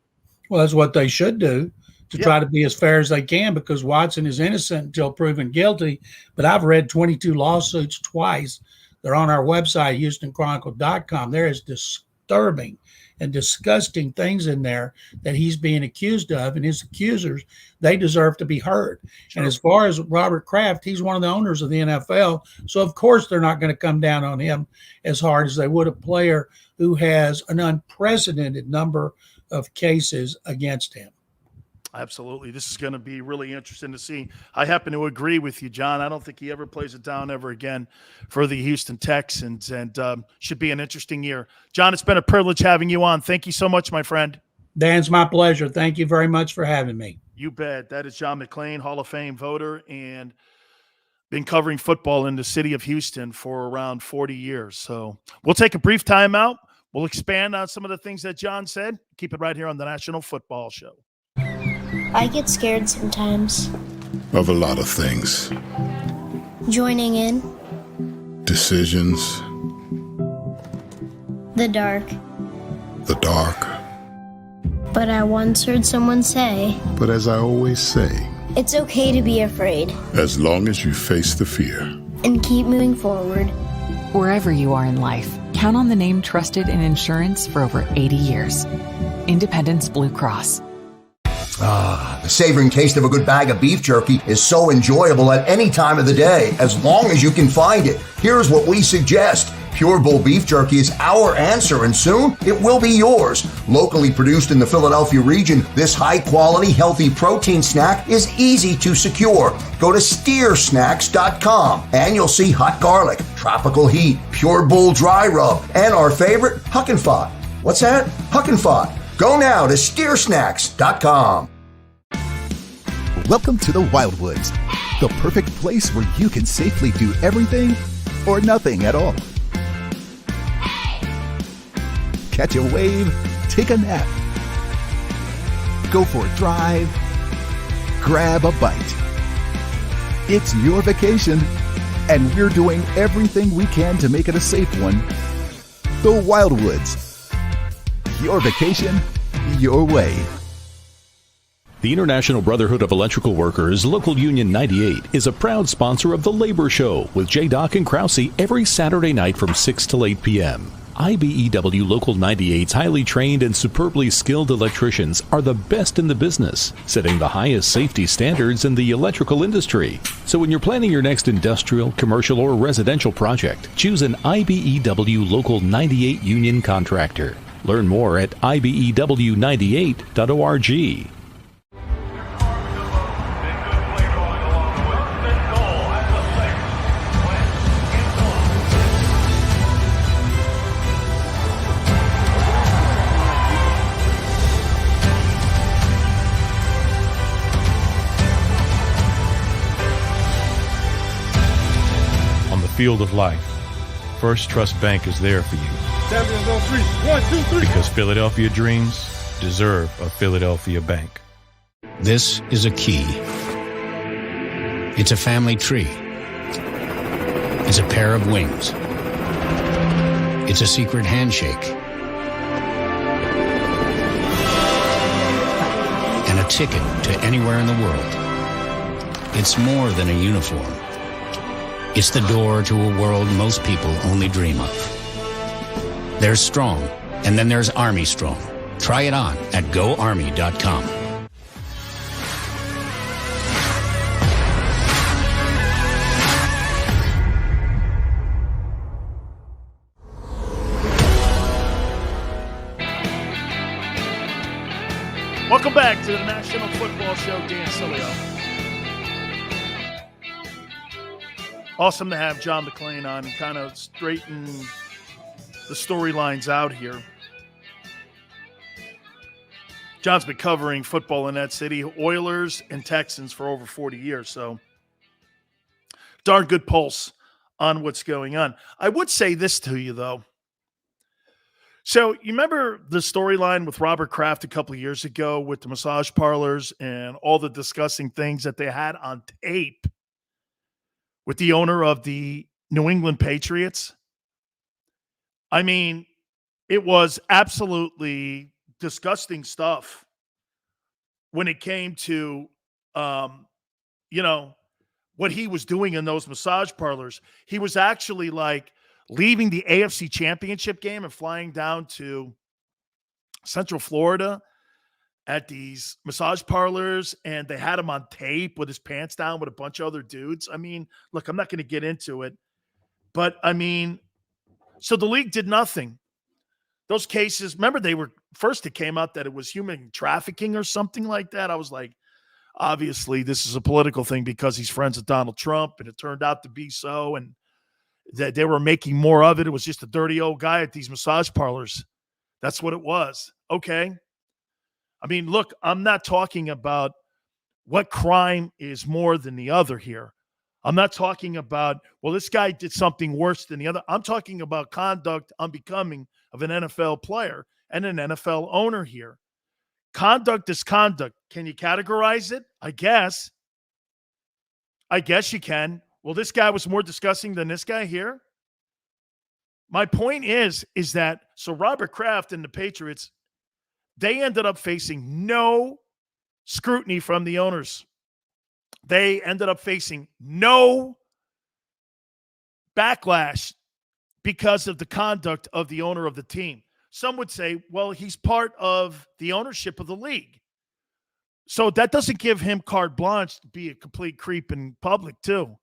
Well, that's what they should do, to try to be as fair as they can, because Watson is innocent until proven guilty. But I've read 22 lawsuits twice. They're on our website, HoustonChronicle.com. There is disturbing and disgusting things in there that he's being accused of, and his accusers, they deserve to be heard. Sure. And as far as Robert Kraft, he's one of the owners of the NFL. So, of course, they're not going to come down on him as hard as they would a player who has an unprecedented number of cases against him. Absolutely. This is going to be really interesting to see. I happen to agree with you, John. I don't think he ever plays it down ever again for the Houston Texans, and should be an interesting year. John, it's been a privilege having you on. Thank you so much, my friend. Dan, it's my pleasure. Thank you very much for having me. You bet. That is John McClane, Hall of Fame voter, and been covering football in the city of Houston for around 40 years. So we'll take a brief timeout. We'll expand on some of the things that John said. Keep it right here on the National Football Show. I get scared sometimes. Of a lot of things. Joining in. Decisions. The dark. The dark. But I once heard someone say, But as I always say, it's okay to be afraid. as long as you face the fear. And keep moving forward. Wherever you are in life, count on the name trusted in insurance for over 80 years. Independence Blue Cross. The savoring taste of a good bag of beef jerky is so enjoyable at any time of the day, as long as you can find it. Here's what we suggest. Pure Bull beef jerky is our answer, and soon it will be yours. Locally produced in the Philadelphia region, this high-quality, healthy protein snack is easy to secure. Go to steersnacks.com, and you'll see hot garlic, tropical heat, Pure Bull dry rub, and our favorite, Huck and Fod. What's that? Huck and Fod. Go now to steersnacks.com. Welcome to the Wildwoods, the perfect place where you can safely do everything or nothing at all. Catch a wave, take a nap, go for a drive, grab a bite. It's your vacation, and we're doing everything we can to make it a safe one. The Wildwoods. Your vacation, your way. The International Brotherhood of Electrical Workers, Local Union 98, is a proud sponsor of The Labor Show with J. Doc and Krause every Saturday night from 6 to 8 p.m. IBEW Local 98's highly trained and superbly skilled electricians are the best in the business, setting the highest safety standards in the electrical industry. So when you're planning your next industrial, commercial, or residential project, choose an IBEW Local 98 union contractor. Learn more at ibew98.org. Field of life, First Trust Bank is there for you. Champions on 3, 1, 2, 3. Because Philadelphia dreams deserve a Philadelphia bank. This is a key. It's a family tree. It's a pair of wings. It's a secret handshake. And a ticket to anywhere in the world. It's more than a uniform. It's the door to a world most people only dream of. There's strong, and then there's Army Strong. Try it on at GoArmy.com. Welcome back to the National Football Show. Dan Sileo. Awesome to have John McClane on and kind of straighten the storylines out here. John's been covering football in that city, Oilers and Texans, for over 40 years. So darn good pulse on what's going on. I would say this to you, though. So you remember the storyline with Robert Kraft a couple of years ago with the massage parlors and all the disgusting things that they had on tape with the owner of the New England Patriots? I mean, it was absolutely disgusting stuff when it came to, what he was doing in those massage parlors. He was actually like leaving the AFC Championship game and flying down to Central Florida at these massage parlors, and they had him on tape with his pants down with a bunch of other dudes. I mean, look, I'm not going to get into it, but I mean, so the league did nothing. Those cases, remember, it came out that it was human trafficking or something like that. I was like, obviously this is a political thing because he's friends with Donald Trump, and it turned out to be so, and that they were making more of it. It was just a dirty old guy at these massage parlors. That's what it was. Okay. I mean, look, I'm not talking about what crime is more than the other here. I'm not talking about, well, this guy did something worse than the other. I'm talking about conduct unbecoming of an NFL player and an NFL owner here. Conduct is conduct. Can you categorize it? I guess you can. Well, this guy was more disgusting than this guy here. My point is that, so Robert Kraft and the Patriots, they ended up facing no scrutiny from the owners. They ended up facing no backlash because of the conduct of the owner of the team. Some would say, well, he's part of the ownership of the league. So that doesn't give him carte blanche to be a complete creep in public, too.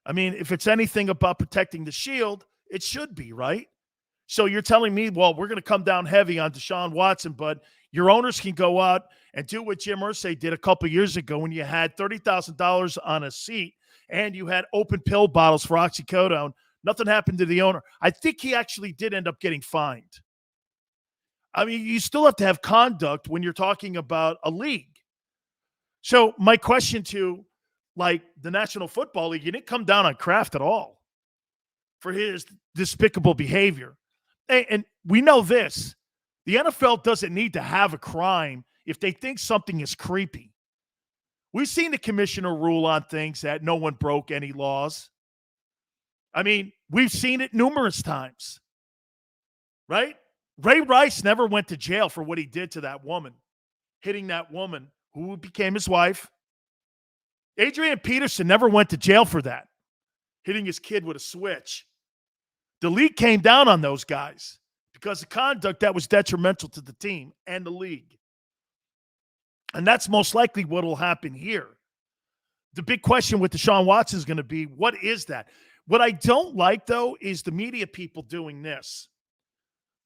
I mean, if it's anything about protecting the shield, it should be, right? So you're telling me, well, we're going to come down heavy on Deshaun Watson, but your owners can go out and do what Jim Irsay did a couple years ago when you had $30,000 on a seat and you had open pill bottles for oxycodone. Nothing happened to the owner. I think he actually did end up getting fined. I mean, you still have to have conduct when you're talking about a league. So my question to, like, the National Football League, you didn't come down on Kraft at all for his despicable behavior. And we know this. The NFL doesn't need to have a crime if they think something is creepy. We've seen the commissioner rule on things that no one broke any laws. I mean, we've seen it numerous times, right? Ray Rice never went to jail for what he did to that woman, hitting that woman who became his wife. Adrian Peterson never went to jail for that, hitting his kid with a switch. The league came down on those guys because of conduct that was detrimental to the team and the league. And that's most likely what will happen here. The big question with Deshaun Watson is going to be, what is that? What I don't like, though, is the media people doing this.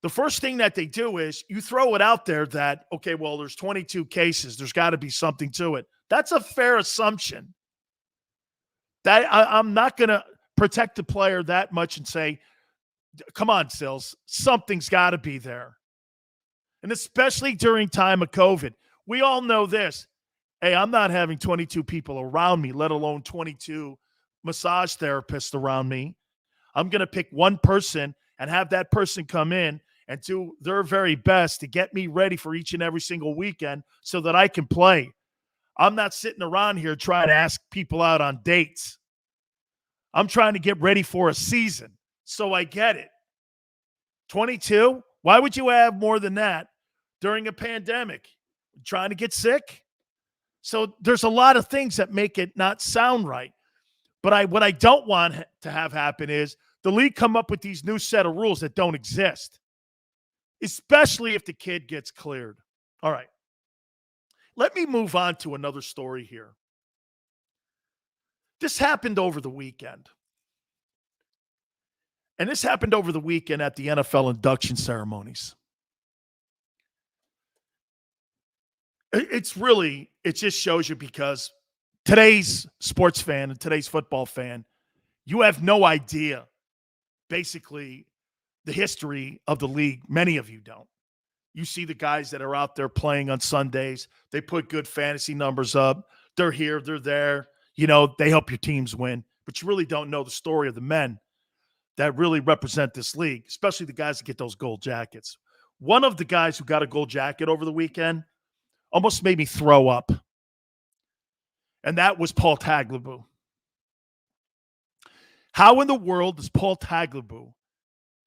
The first thing that they do is you throw it out there that, okay, well, there's 22 cases. There's got to be something to it. That's a fair assumption. That I'm not going to protect the player that much and say, come on, Sills, something's got to be there. And especially during time of COVID, we all know this. Hey, I'm not having 22 people around me, let alone 22 massage therapists around me. I'm going to pick one person and have that person come in and do their very best to get me ready for each and every single weekend so that I can play. I'm not sitting around here trying to ask people out on dates. I'm trying to get ready for a season. So I get it. 22? Why would you have more than that during a pandemic? Trying to get sick? So there's a lot of things that make it not sound right. But what I don't want to have happen is the league come up with these new set of rules that don't exist, especially if the kid gets cleared. All right. Let me move on to another story here. This happened over the weekend. And this happened over the weekend at the NFL induction ceremonies. It just shows you, because today's sports fan and today's football fan, you have no idea, basically, the history of the league. Many of you don't. You see the guys that are out there playing on Sundays. They put good fantasy numbers up. They're here, they're there. You know, they help your teams win. But you really don't know the story of the men that really represent this league, especially the guys that get those gold jackets. One of the guys who got a gold jacket over the weekend almost made me throw up. And that was Paul Tagliabue. How in the world does Paul Tagliabue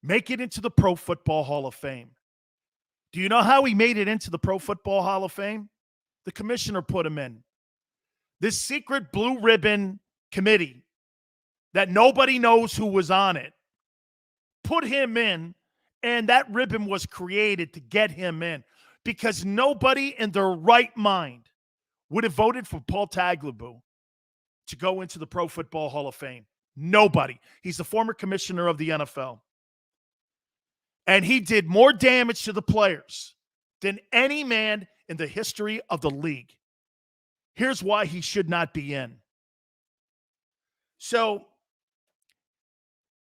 make it into the Pro Football Hall of Fame? Do you know how he made it into the Pro Football Hall of Fame? The commissioner put him in. This secret blue ribbon committee that nobody knows who was on it put him in, and that ribbon was created to get him in, because nobody in their right mind would have voted for Paul Tagliabue to go into the Pro Football Hall of Fame. Nobody. He's the former commissioner of the NFL. And he did more damage to the players than any man in the history of the league. Here's why he should not be in. So,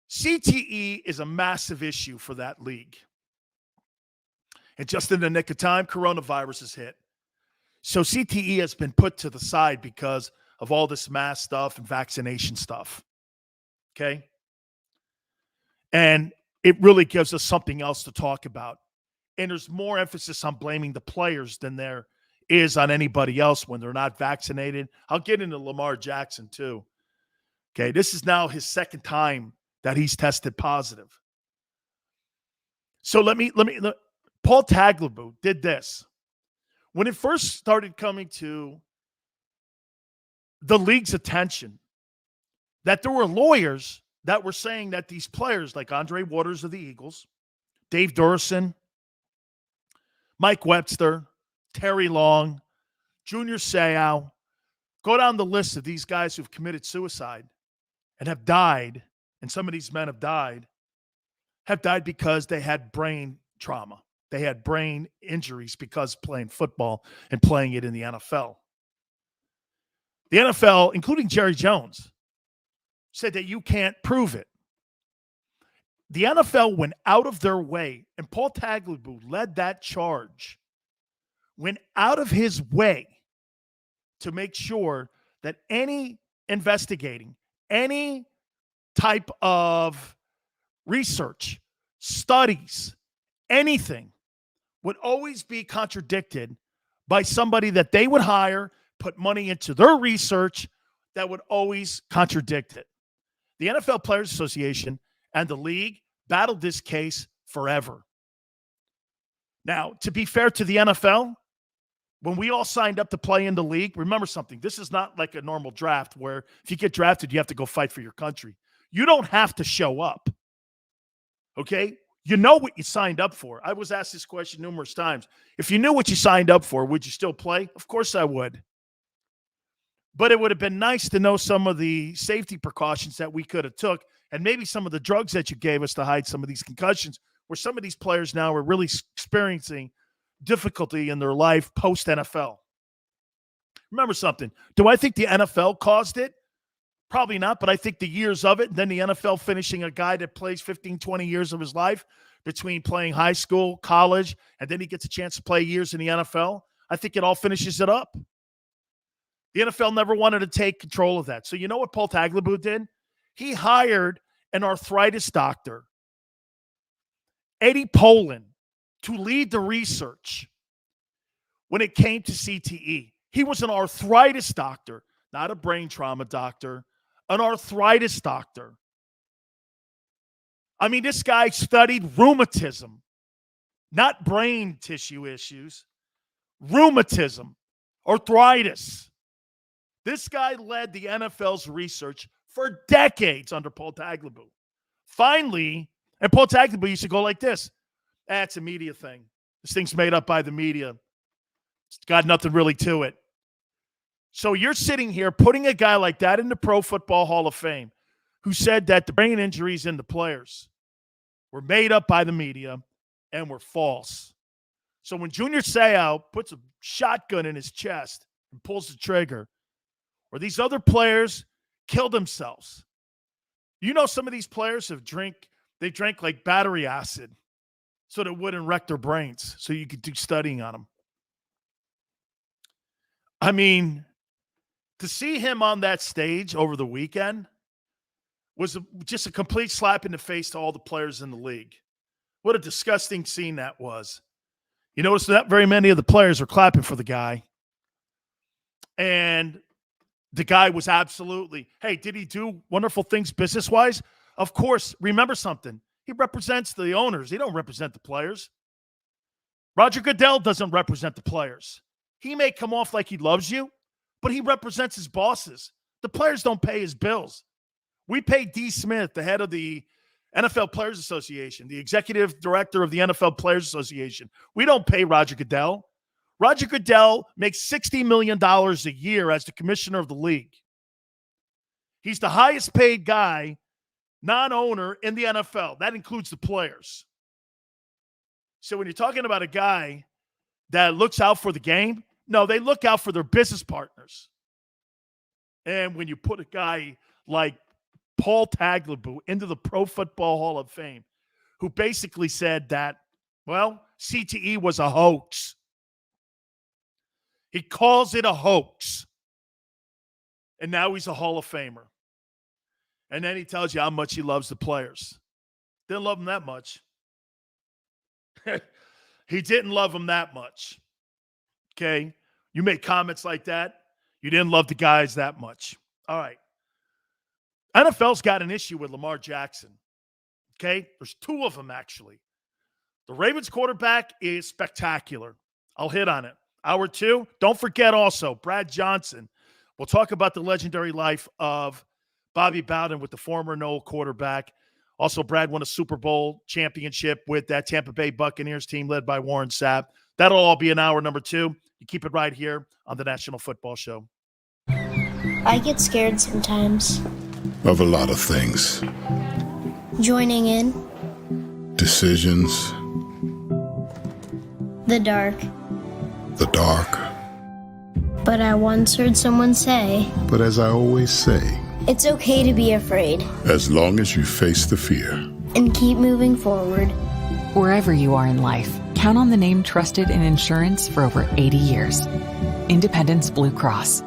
CTE is a massive issue for that league. And just in the nick of time, coronavirus has hit. So CTE has been put to the side because of all this mask stuff and vaccination stuff. Okay? And it really gives us something else to talk about. And there's more emphasis on blaming the players than there is on anybody else when they're not vaccinated. I'll get into Lamar Jackson too. Okay, this is now his second time that he's tested positive. So let me Paul Tagliabue did this. When it first started coming to the league's attention, that there were lawyers that were saying that these players like Andre Waters of the Eagles, Dave Durson, Mike Webster, Terry Long, Junior Seau, go down the list of these guys who've committed suicide and have died, and some of these men have died because they had brain trauma. They had brain injuries because playing football and playing it in the NFL. The NFL, including Jerry Jones, said that you can't prove it. The NFL went out of their way, and Paul Tagliabue led that charge, went out of his way to make sure that any investigating, any type of research, studies, anything would always be contradicted by somebody that they would hire, put money into their research, that would always contradict it. The NFL Players Association and the league battled this case forever. Now, to be fair to the NFL, when we all signed up to play in the league, remember something. This is not like a normal draft where if you get drafted, you have to go fight for your country. You don't have to show up. Okay? You know what you signed up for. I was asked this question numerous times. If you knew what you signed up for, would you still play? Of course I would. But it would have been nice to know some of the safety precautions that we could have took and maybe some of the drugs that you gave us to hide some of these concussions, where some of these players now are really experiencing difficulty in their life post-NFL. Remember something. Do I think the NFL caused it? Probably not, but I think the years of it, and then the NFL finishing a guy that plays 15, 20 years of his life between playing high school, college, and then he gets a chance to play years in the NFL, I think it all finishes it up. The NFL never wanted to take control of that. So you know what Paul Tagliabue did? He hired an arthritis doctor, Eddie Poland, to lead the research when it came to CTE. He was an arthritis doctor, not a brain trauma doctor, an arthritis doctor. I mean, this guy studied rheumatism, not brain tissue issues, rheumatism, arthritis. This guy led the NFL's research for decades under Paul Tagliabue. Finally, and Paul Tagliabue used to go like this. It's a media thing. This thing's made up by the media. It's got nothing really to it. So you're sitting here putting a guy like that in the Pro Football Hall of Fame who said that the brain injuries in the players were made up by the media and were false. So when Junior Seau puts a shotgun in his chest and pulls the trigger, or these other players kill themselves. You know, some of these players they drank like battery acid so that it wouldn't wreck their brains so you could do studying on them. I mean, to see him on that stage over the weekend was just a complete slap in the face to all the players in the league. What a disgusting scene that was. You notice that very many of the players are clapping for the guy. And the guy was absolutely, hey, did he do wonderful things business-wise? Of course. Remember something. He represents the owners. He don't represent the players. Roger Goodell doesn't represent the players. He may come off like he loves you, but he represents his bosses. The players don't pay his bills. We pay D. Smith, the head of the NFL Players Association, the executive director of the NFL Players Association. We don't pay Roger Goodell. Roger Goodell makes $60 million a year as the commissioner of the league. He's the highest paid guy, non-owner in the NFL. That includes the players. So when you're talking about a guy that looks out for the game, no, they look out for their business partners. And when you put a guy like Paul Tagliabue into the Pro Football Hall of Fame, who basically said that, well, CTE was a hoax. He calls it a hoax. And now he's a Hall of Famer. And then he tells you how much he loves the players. Didn't love them that much. He didn't love them that much. Okay? You make comments like that. You didn't love the guys that much. All right. NFL's got an issue with Lamar Jackson. Okay? There's two of them, actually. The Ravens quarterback is spectacular. I'll hit on it. Hour two. Don't forget also, Brad Johnson. We'll talk about the legendary life of Bobby Bowden with the former Noel quarterback. Also, Brad won a Super Bowl championship with that Tampa Bay Buccaneers team led by Warren Sapp. That'll all be in hour number two. You keep it right here on the National Football Show. I get scared sometimes. Of a lot of things. Joining in. Decisions. The dark. The dark. But I once heard someone say, But as I always say, it's okay to be afraid. as long as you face the fear. And keep moving forward. Wherever you are in life, count on the name trusted in insurance for over 80 years. Independence Blue Cross.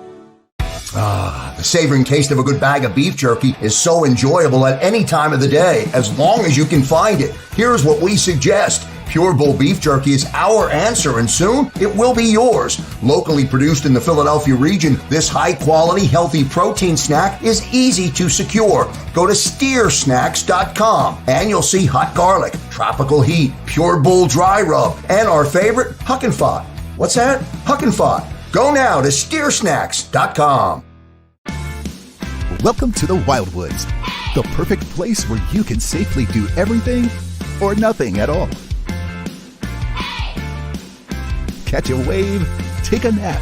The savoring taste of a good bag of beef jerky is so enjoyable at any time of the day, as long as you can find it. Here's what we suggest. Pure Bull Beef Jerky is our answer, and soon it will be yours. Locally produced in the Philadelphia region, this high-quality, healthy protein snack is easy to secure. Go to steersnacks.com, and you'll see hot garlic, tropical heat, Pure Bull dry rub, and our favorite, Huck and Fod. What's that? Huck and Fod. Go now to steersnacks.com. Welcome to the Wildwoods, the perfect place where you can safely do everything or nothing at all. Catch a wave, take a nap,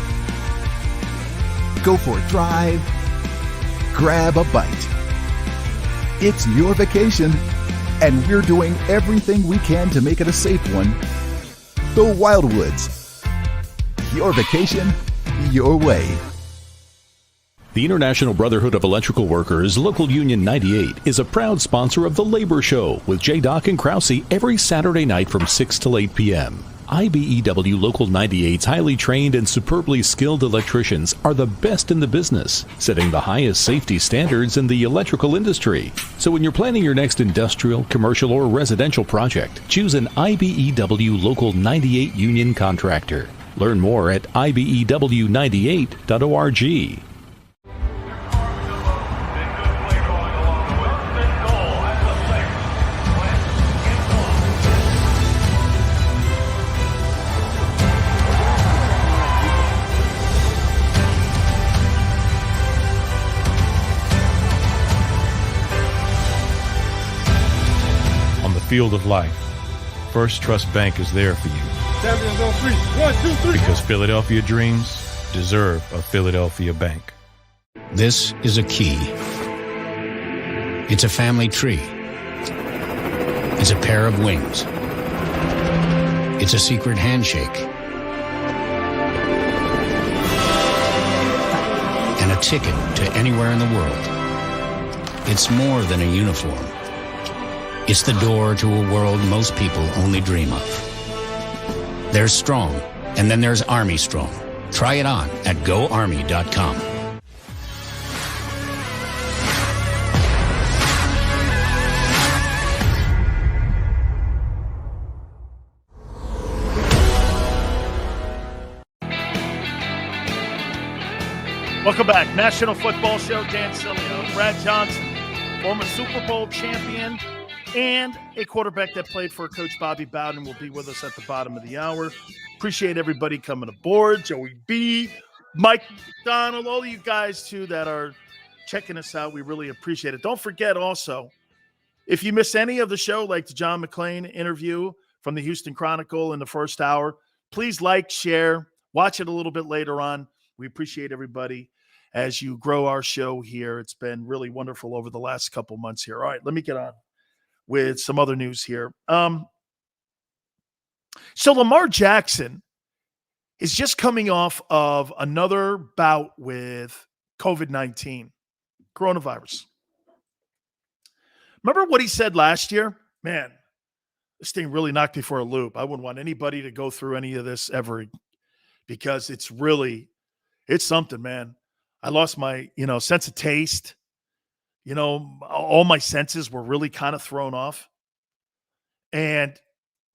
go for a drive, grab a bite. It's your vacation, and we're doing everything we can to make it a safe one. The Wildwoods. Your vacation, your way. The International Brotherhood of Electrical Workers, Local Union 98, is a proud sponsor of The Labor Show with J. and Krause every Saturday night from 6 till 8 p.m. IBEW Local 98's highly trained and superbly skilled electricians are the best in the business, setting the highest safety standards in the electrical industry. So when you're planning your next industrial, commercial, or residential project, choose an IBEW Local 98 union contractor. Learn more at ibew98.org. Field of life, First Trust Bank is there for you. Champions on three. 1, 2, 3. Because Philadelphia dreams deserve a Philadelphia bank. This is a key. It's a family tree. It's a pair of wings. It's a secret handshake. And a ticket to anywhere in the world. It's more than a uniform. It's the door to a world most people only dream of. There's strong, and then there's Army Strong. Try it on at GoArmy.com. Welcome back. National Football Show, Dan Sileo. Brad Johnson, former Super Bowl champion and a quarterback that played for Coach Bobby Bowden, will be with us at the bottom of the hour. Appreciate everybody coming aboard. Joey B, Mike McDonald, all of you guys, too, that are checking us out. We really appreciate it. Don't forget also, if you miss any of the show, like the John McClane interview from the Houston Chronicle in the first hour, please like, share, watch it a little bit later on. We appreciate everybody as you grow our show here. It's been really wonderful over the last couple months here. All right, let me get on with some other news here. So Lamar Jackson is just coming off of another bout with COVID-19, coronavirus. Remember what he said last year? Man, this thing really knocked me for a loop. I wouldn't want anybody to go through any of this ever because it's something, man. I lost my, sense of taste. All my senses were really kind of thrown off. And,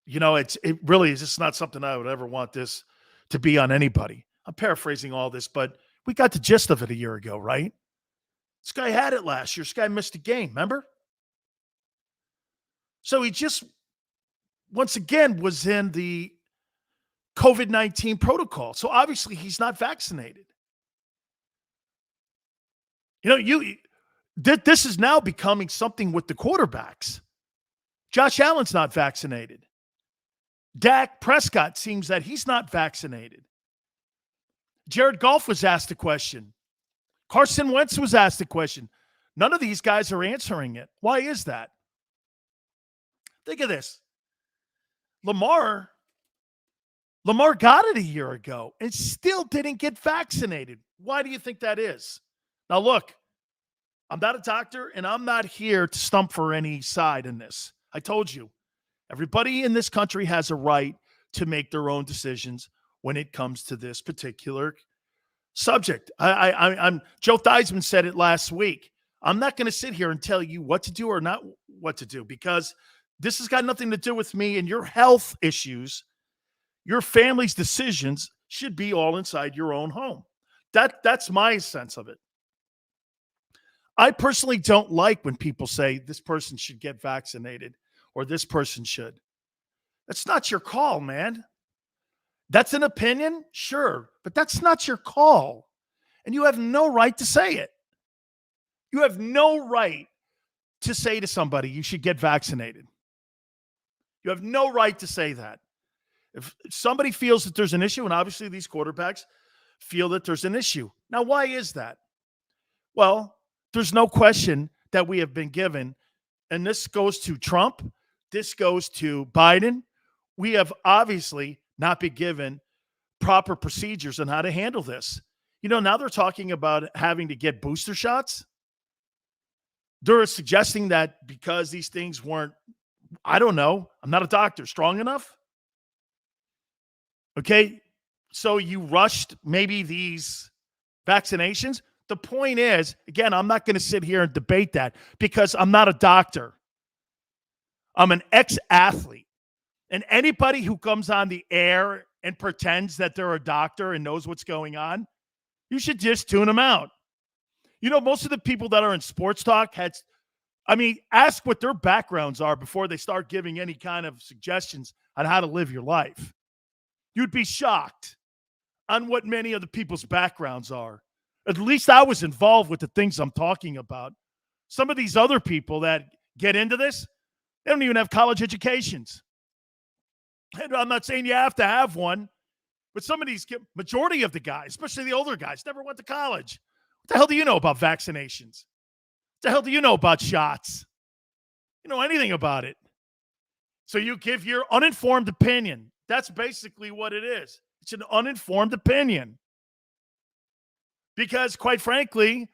it really is just not something I would ever want this to be on anybody. I'm paraphrasing all this, but we got the gist of it a year ago, right? This guy had it last year. This guy missed a game, remember? So he just, once again, was in the COVID-19 protocol. So obviously he's not vaccinated. This is now becoming something with the quarterbacks. Josh Allen's not vaccinated. Dak Prescott seems that he's not vaccinated. Jared Goff was asked a question. Carson Wentz was asked a question. None of these guys are answering it. Why is that? Think of this. Lamar got it a year ago and still didn't get vaccinated. Why do you think that is? Now, look, I'm not a doctor, and I'm not here to stump for any side in this. I told you, everybody in this country has a right to make their own decisions when it comes to this particular subject. I'm Joe Theismann said it last week. I'm not going to sit here and tell you what to do or not what to do, because this has got nothing to do with me, and your health issues, your family's decisions should be all inside your own home. That's my sense of it. I personally don't like when people say this person should get vaccinated or this person should. That's not your call, man. That's an opinion, sure, but that's not your call. And you have no right to say it. You have no right to say to somebody, you should get vaccinated. You have no right to say that. If somebody feels that there's an issue, and obviously these quarterbacks feel that there's an issue. Now, why is that? Well, there's no question that we have been given, and this goes to Trump, this goes to Biden. We have obviously not been given proper procedures on how to handle this. Now they're talking about having to get booster shots. They're suggesting that because these things weren't, I don't know, I'm not a doctor, strong enough. Okay, so you rushed maybe these vaccinations. The point is, again, I'm not going to sit here and debate that because I'm not a doctor. I'm an ex-athlete. And anybody who comes on the air and pretends that they're a doctor and knows what's going on, you should just tune them out. Most of the people that are in sports talk ask what their backgrounds are before they start giving any kind of suggestions on how to live your life. You'd be shocked on what many of the people's backgrounds are. At least I was involved with the things I'm talking about. Some of these other people that get into this, they don't even have college educations. And I'm not saying you have to have one, but some of these, majority of the guys, especially the older guys, never went to college. What the hell do you know about vaccinations? What the hell do you know about shots? You know anything about it? So you give your uninformed opinion. That's basically what it is. It's an uninformed opinion. Because, quite frankly,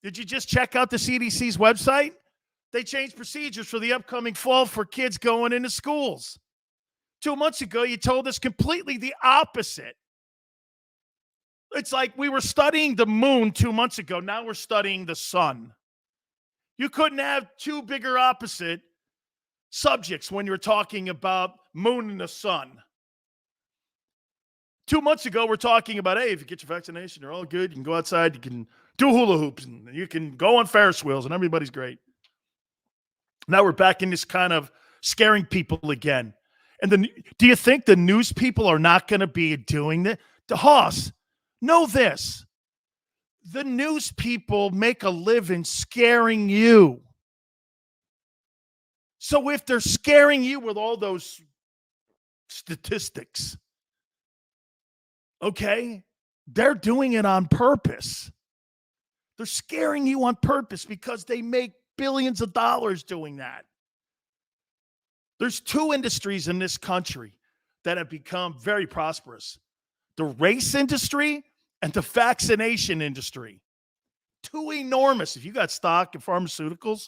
did you just check out the CDC's website? They changed procedures for the upcoming fall for kids going into schools. 2 months ago, you told us completely the opposite. It's like we were studying the moon 2 months ago. Now we're studying the sun. You couldn't have two bigger opposite subjects when you're talking about moon and the sun. 2 months ago, we're talking about, hey, if you get your vaccination, you're all good. You can go outside. You can do hula hoops. And you can go on Ferris wheels, and everybody's great. Now we're back in this kind of scaring people again. And do you think the news people are not going to be doing that? The Hoss, know this. The news people make a living scaring you. So if they're scaring you with all those statistics, okay, they're doing it on purpose. They're scaring you on purpose because they make billions of dollars doing that. There's two industries in this country that have become very prosperous. The race industry and the vaccination industry. Two enormous. If you got stock in pharmaceuticals,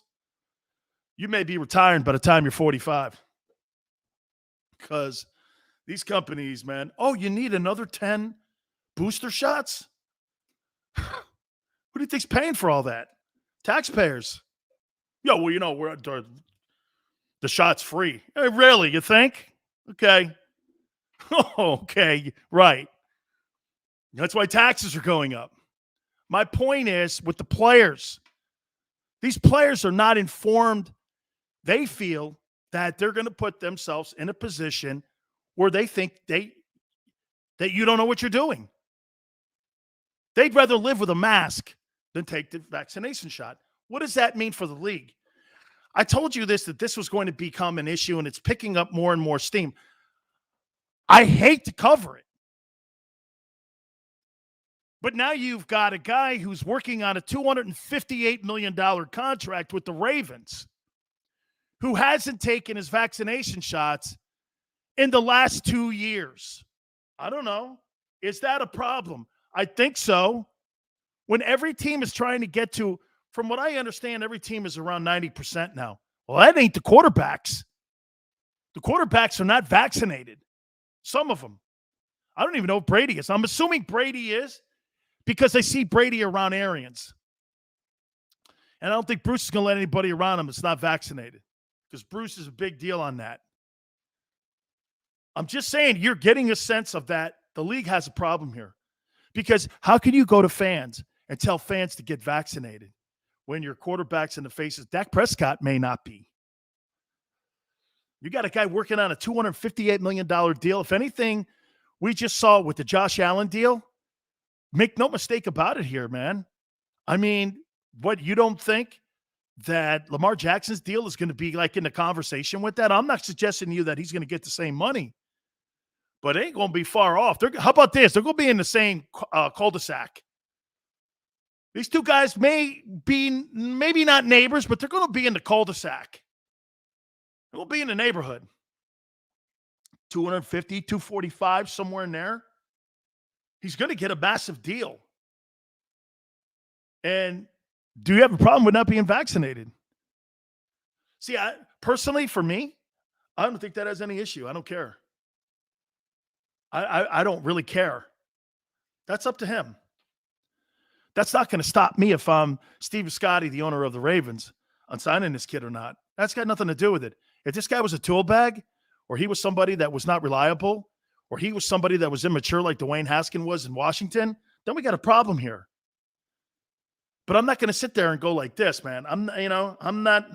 you may be retiring by the time you're 45. Because these companies, man, oh, you need another 10 Booster shots? Who do you think's paying for all that? Taxpayers. Yo, well, we're the shot's free. Really, you think? Okay. Okay, right. That's why taxes are going up. My point is with the players, these players are not informed. They feel that they're going to put themselves in a position where they think that you don't know what you're doing. They'd rather live with a mask than take the vaccination shot. What does that mean for the league? I told you that this was going to become an issue, and it's picking up more and more steam. I hate to cover it. But now you've got a guy who's working on a $258 million contract with the Ravens who hasn't taken his vaccination shots in the last 2 years. I don't know. Is that a problem? I think so. When every team is trying to get to, from what I understand, every team is around 90% now. Well, that ain't the quarterbacks. The quarterbacks are not vaccinated. Some of them. I don't even know if Brady is. I'm assuming Brady is because I see Brady around Arians. And I don't think Bruce is going to let anybody around him that's not vaccinated because Bruce is a big deal on that. I'm just saying you're getting a sense of that. The league has a problem here. Because how can you go to fans and tell fans to get vaccinated when your quarterback's in the faces? Dak Prescott may not be. You got a guy working on a $258 million deal. If anything, we just saw with the Josh Allen deal, make no mistake about it here, man. I mean, what, you don't think that Lamar Jackson's deal is going to be like in the conversation with that? I'm not suggesting to you that he's going to get the same money. But it ain't going to be far off. How about this? They're going to be in the same cul-de-sac. These two guys may be maybe not neighbors, but they're going to be in the cul-de-sac. They'll be in the neighborhood. 250, 245, somewhere in there. He's going to get a massive deal. And do you have a problem with not being vaccinated? See, personally, for me, I don't think that has any issue. I don't care. I don't really care. That's up to him. That's not going to stop me if I'm Steve Biscotti, the owner of the Ravens, on signing this kid or not. That's got nothing to do with it. If this guy was a tool bag, or he was somebody that was not reliable, or he was somebody that was immature like Dwayne Haskins was in Washington, then we got a problem here. But I'm not going to sit there and go like this, man. I'm not.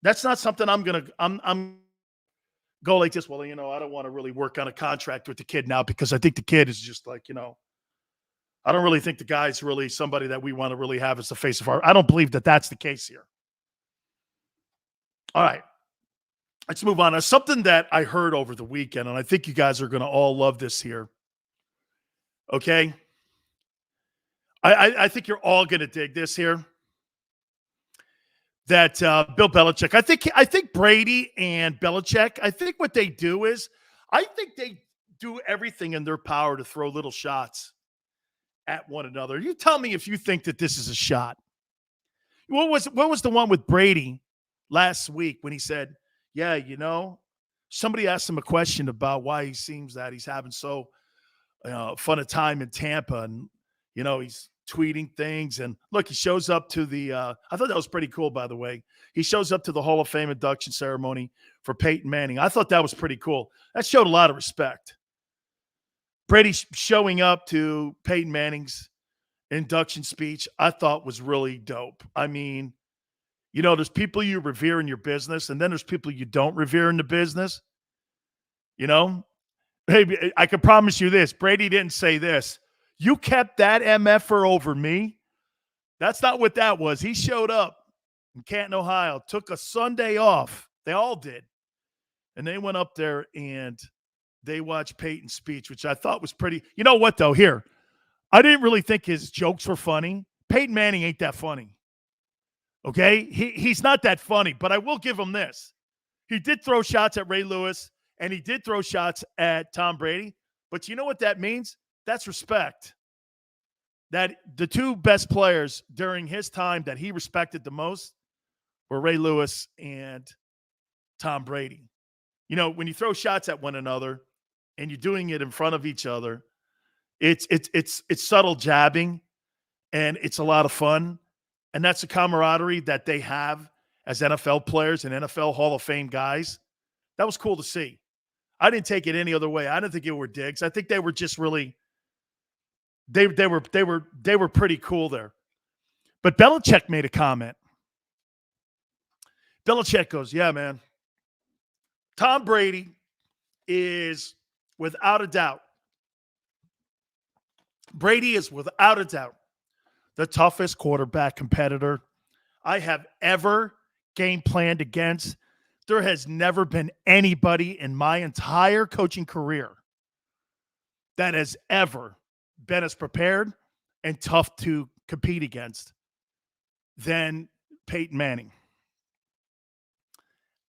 That's not something I'm go like this. Well, I don't want to really work on a contract with the kid now because I think the kid is just like, I don't really think the guy's really somebody that we want to really have as the face of our. I don't believe that that's the case here. All right. Let's move on. Something that I heard over the weekend, and I think you guys are going to all love this here. Okay. I think you're all going to dig this here. That Bill Belichick, I think Brady and Belichick, I think what they do is, I think they do everything in their power to throw little shots at one another. You tell me if you think that this is a shot. What was the one with Brady last week when he said, yeah, somebody asked him a question about why he seems that he's having so fun a time in Tampa, and he's tweeting things, and look, he shows up to the I thought that was pretty cool, by the way. He shows up to the Hall of Fame induction ceremony for Peyton Manning. I thought that was pretty cool. That showed a lot of respect. Brady showing up to Peyton Manning's induction speech, I thought was really dope. I mean, there's people you revere in your business, and then there's people you don't revere in the business. Hey, I can promise you this. Brady didn't say this. You kept that MFer over me. That's not what that was. He showed up in Canton, Ohio, took a Sunday off. They all did. And they went up there and they watched Peyton's speech, which I thought was pretty. You know what, though? Here, I didn't really think his jokes were funny. Peyton Manning ain't that funny. Okay? He's not that funny, but I will give him this. He did throw shots at Ray Lewis, and he did throw shots at Tom Brady. But you know what that means? That's respect. That the two best players during his time that he respected the most were Ray Lewis and Tom Brady. When you throw shots at one another and you're doing it in front of each other, It's subtle jabbing, and it's a lot of fun. And that's the camaraderie that they have as NFL players and NFL Hall of Fame guys. That was cool to see. I didn't take it any other way. I didn't think it were digs. I think they were just really they were pretty cool there. But Belichick made a comment. Belichick goes, "Yeah, man. Tom Brady is without a doubt. Brady is without a doubt the toughest quarterback competitor I have ever game planned against. There has never been anybody in my entire coaching career that has ever been as prepared and tough to compete against than Peyton Manning."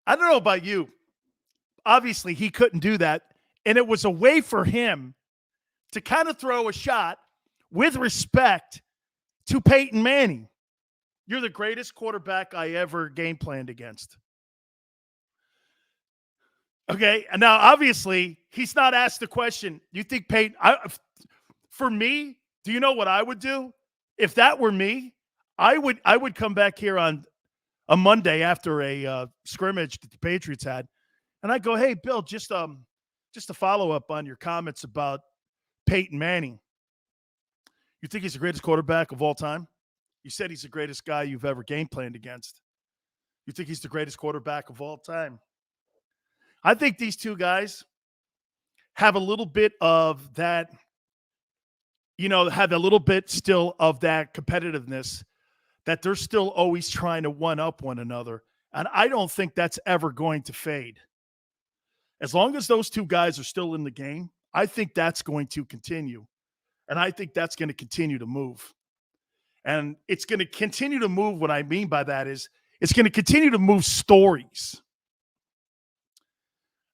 I don't know about you. Obviously, he couldn't do that. And it was a way for him to kind of throw a shot with respect to Peyton Manning. You're the greatest quarterback I ever game planned against. Okay. And now, obviously, he's not asked the question, you think Peyton, for me, do you know what I would do? If that were me, I would come back here on a Monday after a scrimmage that the Patriots had, and I go, "Hey, Bill, just a follow-up on your comments about Peyton Manning. You think he's the greatest quarterback of all time? You said he's the greatest guy you've ever game planned against. You think he's the greatest quarterback of all time?" I think these two guys have a little bit of that, have a little bit still of that competitiveness that they're still always trying to one-up one another. And I don't think that's ever going to fade. As long as those two guys are still in the game, I think that's going to continue. And I think that's going to continue to move. And it's going to continue to move. What I mean by that is it's going to continue to move stories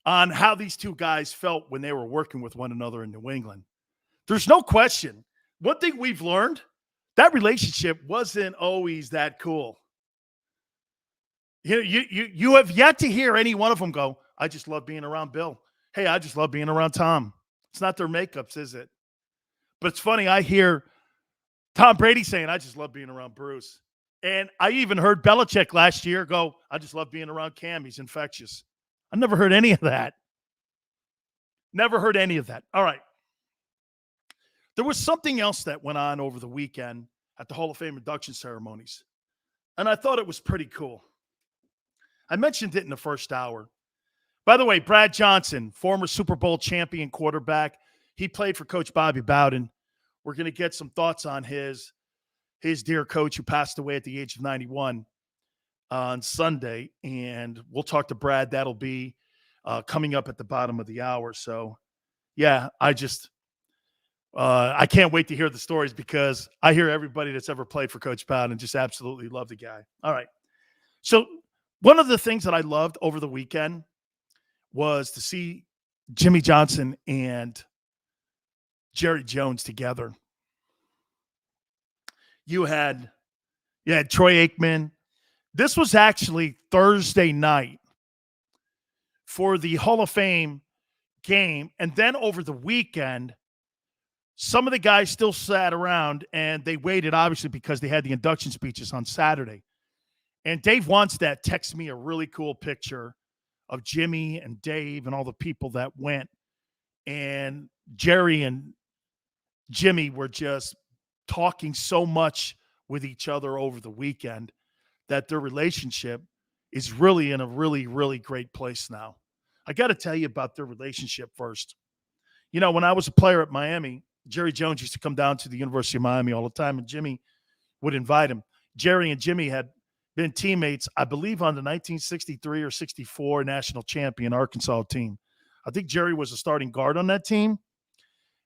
on how these two guys felt when they were working with one another in New England. There's no question. One thing we've learned, that relationship wasn't always that cool. You have yet to hear any one of them go, "I just love being around Bill. Hey, I just love being around Tom." It's not their makeups, is it? But it's funny, I hear Tom Brady saying, "I just love being around Bruce." And I even heard Belichick last year go, "I just love being around Cam. He's infectious." I never heard any of that. Never heard any of that. All right. There was something else that went on over the weekend at the Hall of Fame induction ceremonies, and I thought it was pretty cool. I mentioned it in the first hour. By the way, Brad Johnson, former Super Bowl champion quarterback, he played for Coach Bobby Bowden. We're going to get some thoughts on his dear coach who passed away at the age of 91 on Sunday, and we'll talk to Brad. That'll be coming up at the bottom of the hour. So, yeah, I can't wait to hear the stories because I hear everybody that's ever played for Coach Bowden just absolutely love the guy. All right. So one of the things that I loved over the weekend was to see Jimmy Johnson and Jerry Jones together. You had Troy Aikman. This was actually Thursday night for the Hall of Fame game. And then over the weekend, some of the guys still sat around and they waited, obviously, because they had the induction speeches on Saturday. And Dave Wanstead texted me a really cool picture of Jimmy and Dave and all the people that went. And Jerry and Jimmy were just talking so much with each other over the weekend that their relationship is really in a really, really great place now. I got to tell you about their relationship first. When I was a player at Miami, Jerry Jones used to come down to the University of Miami all the time, and Jimmy would invite him. Jerry and Jimmy had been teammates, I believe, on the 1963 or 64 national champion Arkansas team. I think Jerry was a starting guard on that team,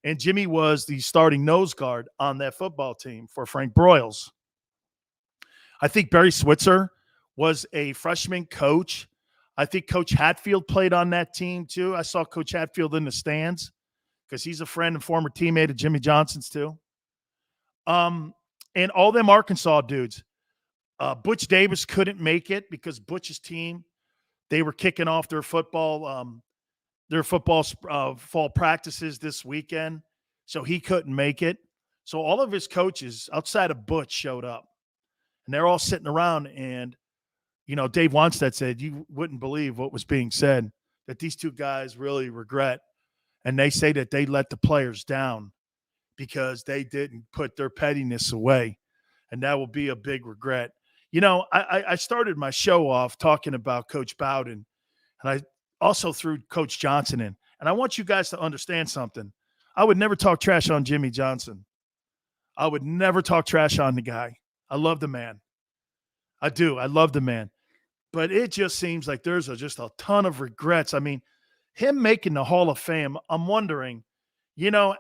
and Jimmy was the starting nose guard on that football team for Frank Broyles. I think Barry Switzer was a freshman coach. I think Coach Hatfield played on that team too. I saw Coach Hatfield in the stands because he's a friend and former teammate of Jimmy Johnson's too. And all them Arkansas dudes. Butch Davis couldn't make it because Butch's team, they were kicking off their football fall practices this weekend. so he couldn't make it. So all of his coaches outside of Butch showed up, and they're all sitting around. And, Dave Wannstedt said, you wouldn't believe what was being said, that these two guys really regret. And they say that they let the players down because they didn't put their pettiness away. And that will be a big regret. I started my show off talking about Coach Bowden, and I also threw Coach Johnson in. And I want you guys to understand something. I would never talk trash on Jimmy Johnson. I would never talk trash on the guy. I love the man. I do. I love the man. But it just seems like there's just a ton of regrets. I mean, him making the Hall of Fame, I'm wondering,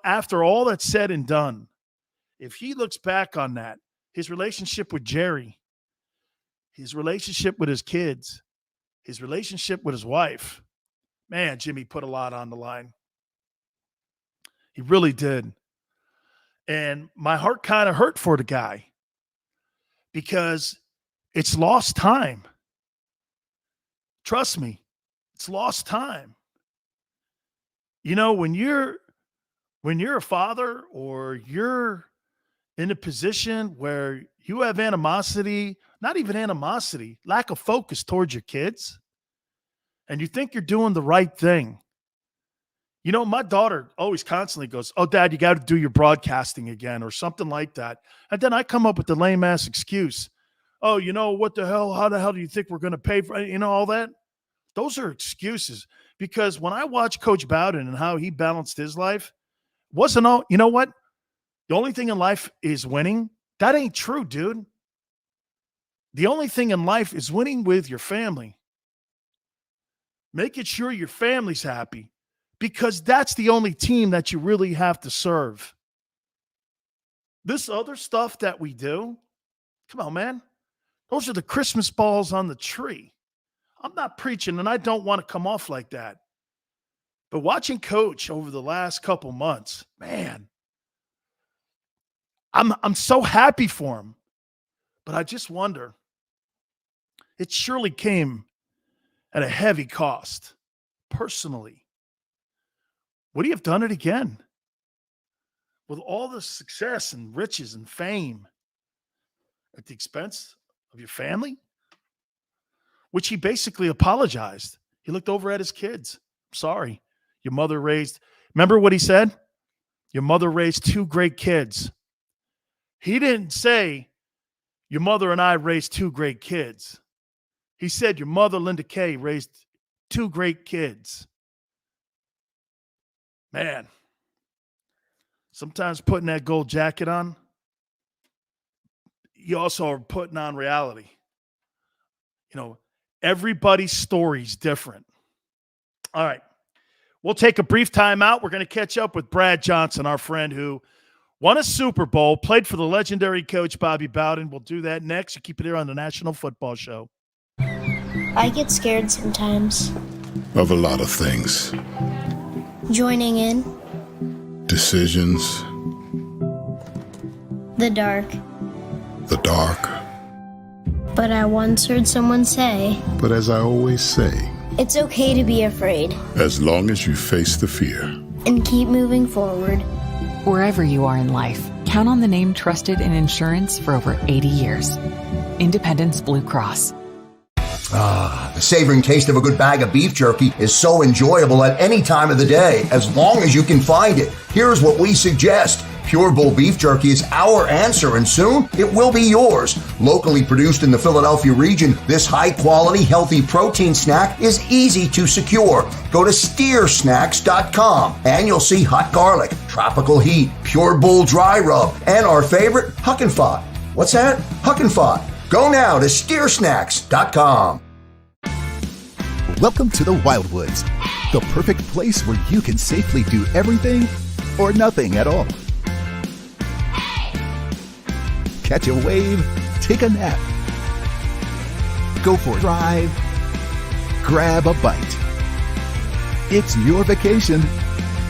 after all that's said and done, if he looks back on that, his relationship with Jerry, his relationship with his kids, his relationship with his wife, man, Jimmy put a lot on the line. He really did. And my heart kind of hurt for the guy because it's lost time. Trust me, it's lost time. When you're a father or you're in a position where you have animosity, not even animosity, lack of focus towards your kids, and you think you're doing the right thing. My daughter always constantly goes, oh, Dad, you got to do your broadcasting again or something like that. And then I come up with the lame-ass excuse. Oh, what the hell? How the hell do you think we're going to pay for all that? Those are excuses. Because when I watch Coach Bowden and how he balanced his life, wasn't all, you know what? The only thing in life is winning. That ain't true, dude. The only thing in life is winning with your family. Making sure your family's happy. Because that's the only team that you really have to serve. This other stuff that we do, come on, man. Those are the Christmas balls on the tree. I'm not preaching, and I don't want to come off like that. But watching Coach over the last couple months, man, I'm so happy for him. But I just wonder, it surely came at a heavy cost, personally. Would he have done it again? With all the success and riches and fame at the expense of your family? Which he basically apologized. He looked over at his kids. Sorry. Your mother raised, remember what he said? Your mother raised two great kids. He didn't say, your mother and I raised two great kids. He said, your mother, Linda Kay, raised two great kids. Man, sometimes putting that gold jacket on, you also are putting on reality. Everybody's story is different. All right. We'll take a brief time out. We're going to catch up with Brad Johnson, our friend who won a Super Bowl, played for the legendary coach Bobby Bowden. We'll do that next. You keep it here on the National Football Show. I get scared sometimes. Of a lot of things. Joining in. Decisions. The dark. The dark. But I once heard someone say, But as I always say, it's okay to be afraid. As long as you face the fear. And keep moving forward. Wherever you are in life, count on the name trusted in insurance for over 80 years. Independence Blue Cross. The savoring taste of a good bag of beef jerky is so enjoyable at any time of the day, as long as you can find it. Here's what we suggest. Pure Bull Beef Jerky is our answer, and soon it will be yours. Locally produced in the Philadelphia region, this high-quality, healthy protein snack is easy to secure. Go to steersnacks.com, and you'll see hot garlic, tropical heat, Pure Bull dry rub, and our favorite, Huck and Fod. What's that? Huck and Fod. Go now to steersnacks.com. Welcome to the Wildwoods, the perfect place where you can safely do everything or nothing at all. Catch a wave, take a nap, go for a drive, grab a bite. It's your vacation,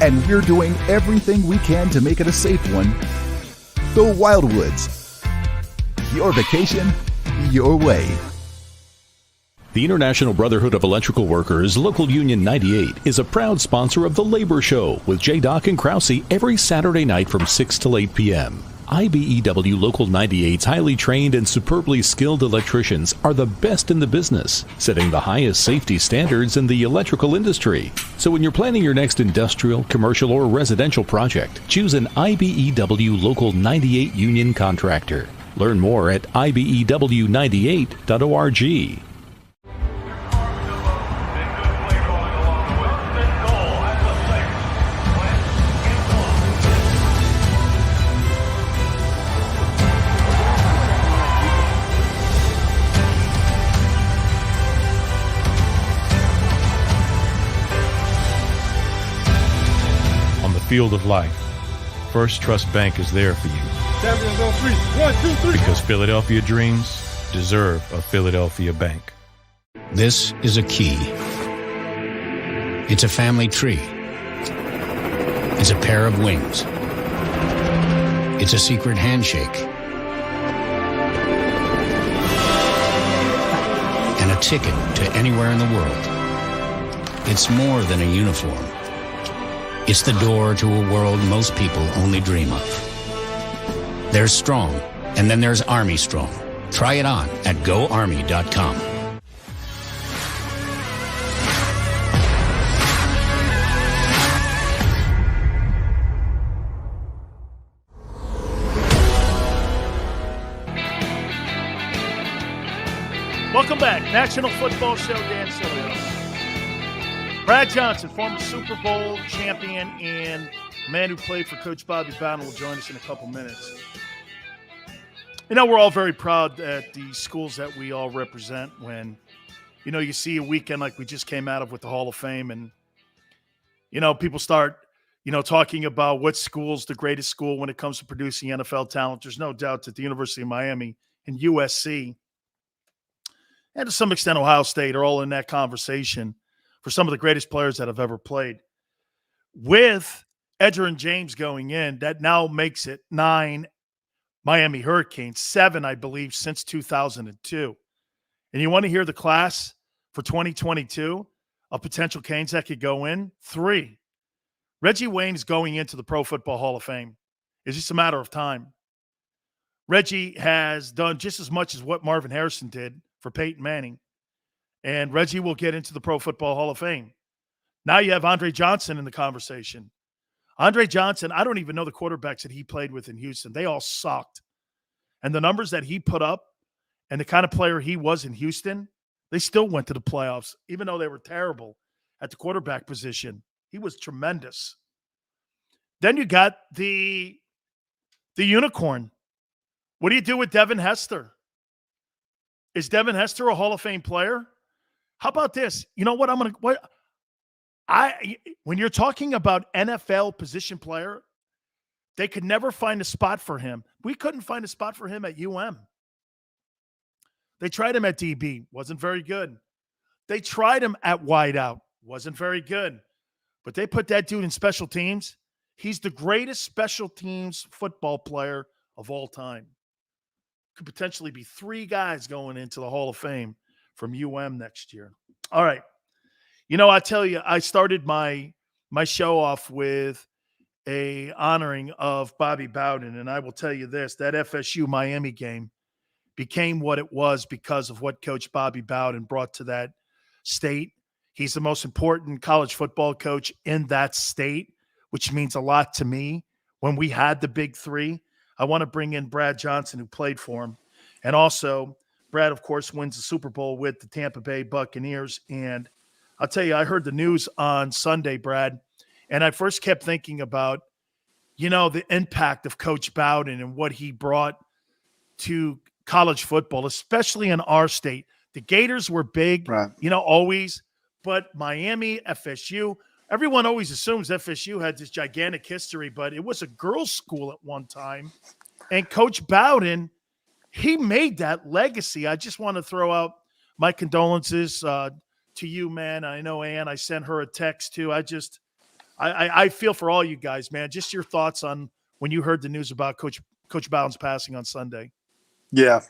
and we're doing everything we can to make it a safe one. The Wildwoods. Your vacation, your way. The The International Brotherhood of Electrical Workers, Local Union 98, is a proud sponsor of The Labor Show with J. and Krause every Saturday night from 6 to 8 p.m. IBEW Local 98's highly trained and superbly skilled electricians are the best in the business, setting the highest safety standards in the electrical industry. So when you're planning your next industrial, commercial, or residential project, choose an IBEW Local 98 union contractor. Learn more at IBEW98.org. Field of life, First Trust Bank is there for you. Champions on three. 1, 2, 3. Because Philadelphia dreams deserve a Philadelphia bank. This is a key. It's a family tree. It's a pair of wings. It's a secret handshake. And a ticket to anywhere in the world. It's more than a uniform. It's the door to a world most people only dream of. There's strong, and then there's Army Strong. Try it on at GoArmy.com. Welcome back. National Football Show, Dan Sileo. Brad Johnson, former Super Bowl champion and man who played for Coach Bobby Bowden, will join us in a couple minutes. You know, we're all very proud at the schools that we all represent when, you know, you see a weekend like we just came out of with the Hall of Fame and, you know, people start, you know, talking about what school's the greatest school when it comes to producing NFL talent. There's no doubt that the University of Miami and USC and to some extent Ohio State are all in that conversation for some of the greatest players that have ever played. With Edgerrin James going in, that now makes it 9 Miami Hurricanes, 7, I believe, since 2002. And you want to hear the class for 2022 of potential Canes that could go in? 3. Reggie Wayne is going into the Pro Football Hall of Fame. It's just a matter of time. Reggie has done just as much as what Marvin Harrison did for Peyton Manning. And Reggie will get into the Pro Football Hall of Fame. Now you have Andre Johnson in the conversation. Andre Johnson, I don't even know the quarterbacks that he played with in Houston. They all sucked. And the numbers that he put up and the kind of player he was in Houston, they still went to the playoffs, even though they were terrible at the quarterback position. He was tremendous. Then you got the unicorn. What do you do with Devin Hester? Is Devin Hester a Hall of Fame player? How about this? You know what? When you're talking about NFL position player, they could never find a spot for him. We couldn't find a spot for him at UM. They tried him at DB, wasn't very good. They tried him at wideout, wasn't very good. But they put that dude in special teams. He's the greatest special teams football player of all time. Could potentially be 3 guys going into the Hall of Fame from UM next year. All right. You know, I tell you, I started my show off with a honoring of Bobby Bowden, and I will tell you this, that FSU-Miami game became what it was because of what Coach Bobby Bowden brought to that state. He's the most important college football coach in that state, which means a lot to me. When we had the big 3, I want to bring in Brad Johnson, who played for him. And also, Brad, of course, wins the Super Bowl with the Tampa Bay Buccaneers. And I'll tell you, I heard the news on Sunday, Brad, and I first kept thinking about, you know, the impact of Coach Bowden and what he brought to college football, especially in our state. The Gators were big, right, you know, always, but Miami, FSU, everyone always assumes FSU had this gigantic history, but it was a girls' school at one time. And Coach Bowden, he made that legacy. I just want to throw out my condolences to you, man. I know Ann, I sent her a text too. I feel for all you guys, man. Just your thoughts on when you heard the news about Coach Bowden's passing on Sunday. Yeah.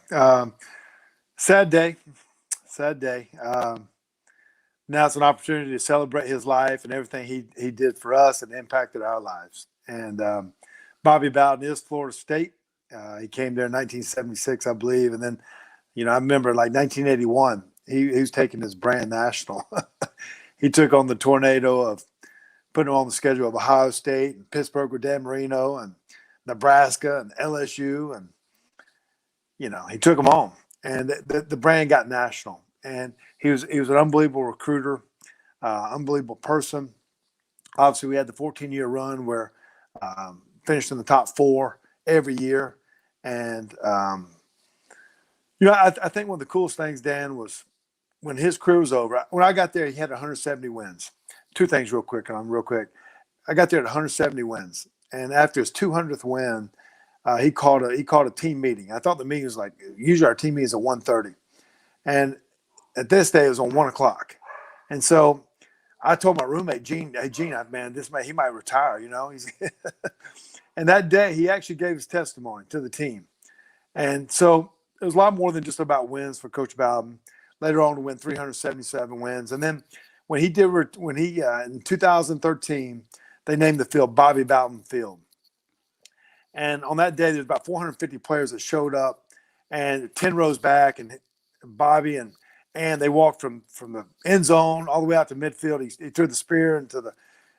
Sad day sad day. Now it's an opportunity to celebrate his life and everything he did for us and impacted our lives. And Bobby Bowden is Florida State. He came there in 1976, I believe. And then, I remember like 1981, he was taking his brand national. He took on the tornado of putting him on the schedule of Ohio State and Pittsburgh with Dan Marino and Nebraska and LSU. And, he took them on. And the brand got national. And he was an unbelievable recruiter, unbelievable person. Obviously, we had the 14-year run where finished in the top 4 every year. And, I think one of the coolest things, Dan, was when his career was over. When I got there, he had 170 wins. 2 things real quick. I got there at 170 wins. And after his 200th win, he called a team meeting. I thought the meeting was like, usually our team meeting is at 1:30. And at this day, it was on 1 o'clock. And so I told my roommate, Gene, hey, Gene, man, he might retire, And that day, he actually gave his testimony to the team. And so it was a lot more than just about wins for Coach Bowden. Later on to win 377 wins. And then when he in 2013, they named the field Bobby Bowden Field. And on that day, there's about 450 players that showed up, and 10 rows back, and Bobby and they walked from the end zone all the way out to midfield. He threw the spear into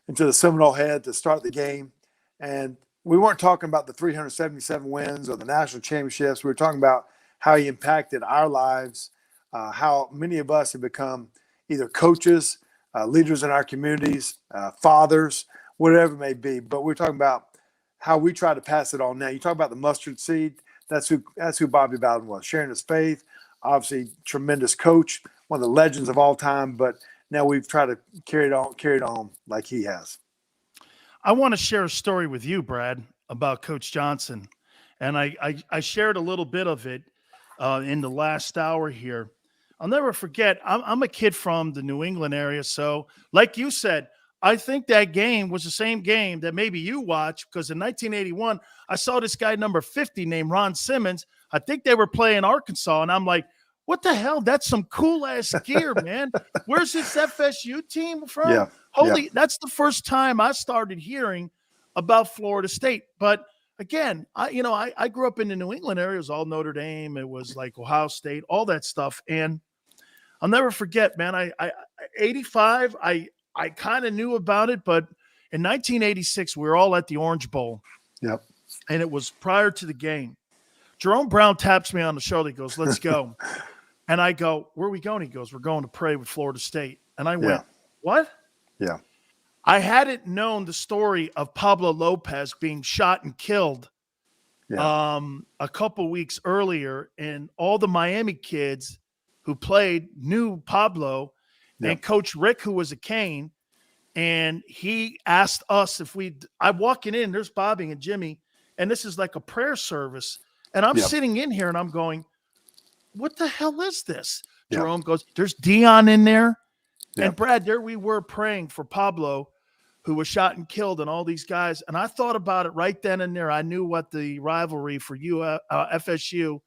the Seminole head to start the game. And we weren't talking about the 377 wins or the national championships. We were talking about how he impacted our lives, how many of us have become either coaches, leaders in our communities, fathers, whatever it may be. But we're talking about how we try to pass it on now. You talk about the mustard seed. That's who Bobby Bowden was, sharing his faith. Obviously, tremendous coach, one of the legends of all time. But now we've tried to carry it on like he has. I want to share a story with you, Brad, about Coach Johnson. And I shared a little bit of it in the last hour here. I'll never forget, I'm a kid from the New England area. So like you said, I think that game was the same game that maybe you watched, because in 1981, I saw this guy number 50 named Ron Simmons. I think they were playing Arkansas, and I'm like, what the hell? That's some cool-ass gear, man. Where's this FSU team from? Yeah. That's the first time I started hearing about Florida State. But again, I grew up in the New England area. It was all Notre Dame. It was like Ohio State, all that stuff. And I'll never forget, man, 85, I kind of knew about it, but in 1986, we were all at the Orange Bowl. Yep. And it was prior to the game. Jerome Brown taps me on the shoulder. He goes, let's go. And I go, where are we going? He goes, we're going to pray with Florida State. And I went, what? Yeah. I hadn't known the story of Pablo Lopez being shot and killed a couple weeks earlier. And all the Miami kids who played knew Pablo. And Coach Rick, who was a Cane, and he asked us if I'm walking in, there's Bobby and Jimmy, and this is like a prayer service. And I'm sitting in here and I'm going, what the hell is this? Jerome goes, there's Dion in there. And Brad, there we were praying for Pablo, who was shot and killed, and all these guys. And I thought about it right then and there. I knew what the rivalry for FSU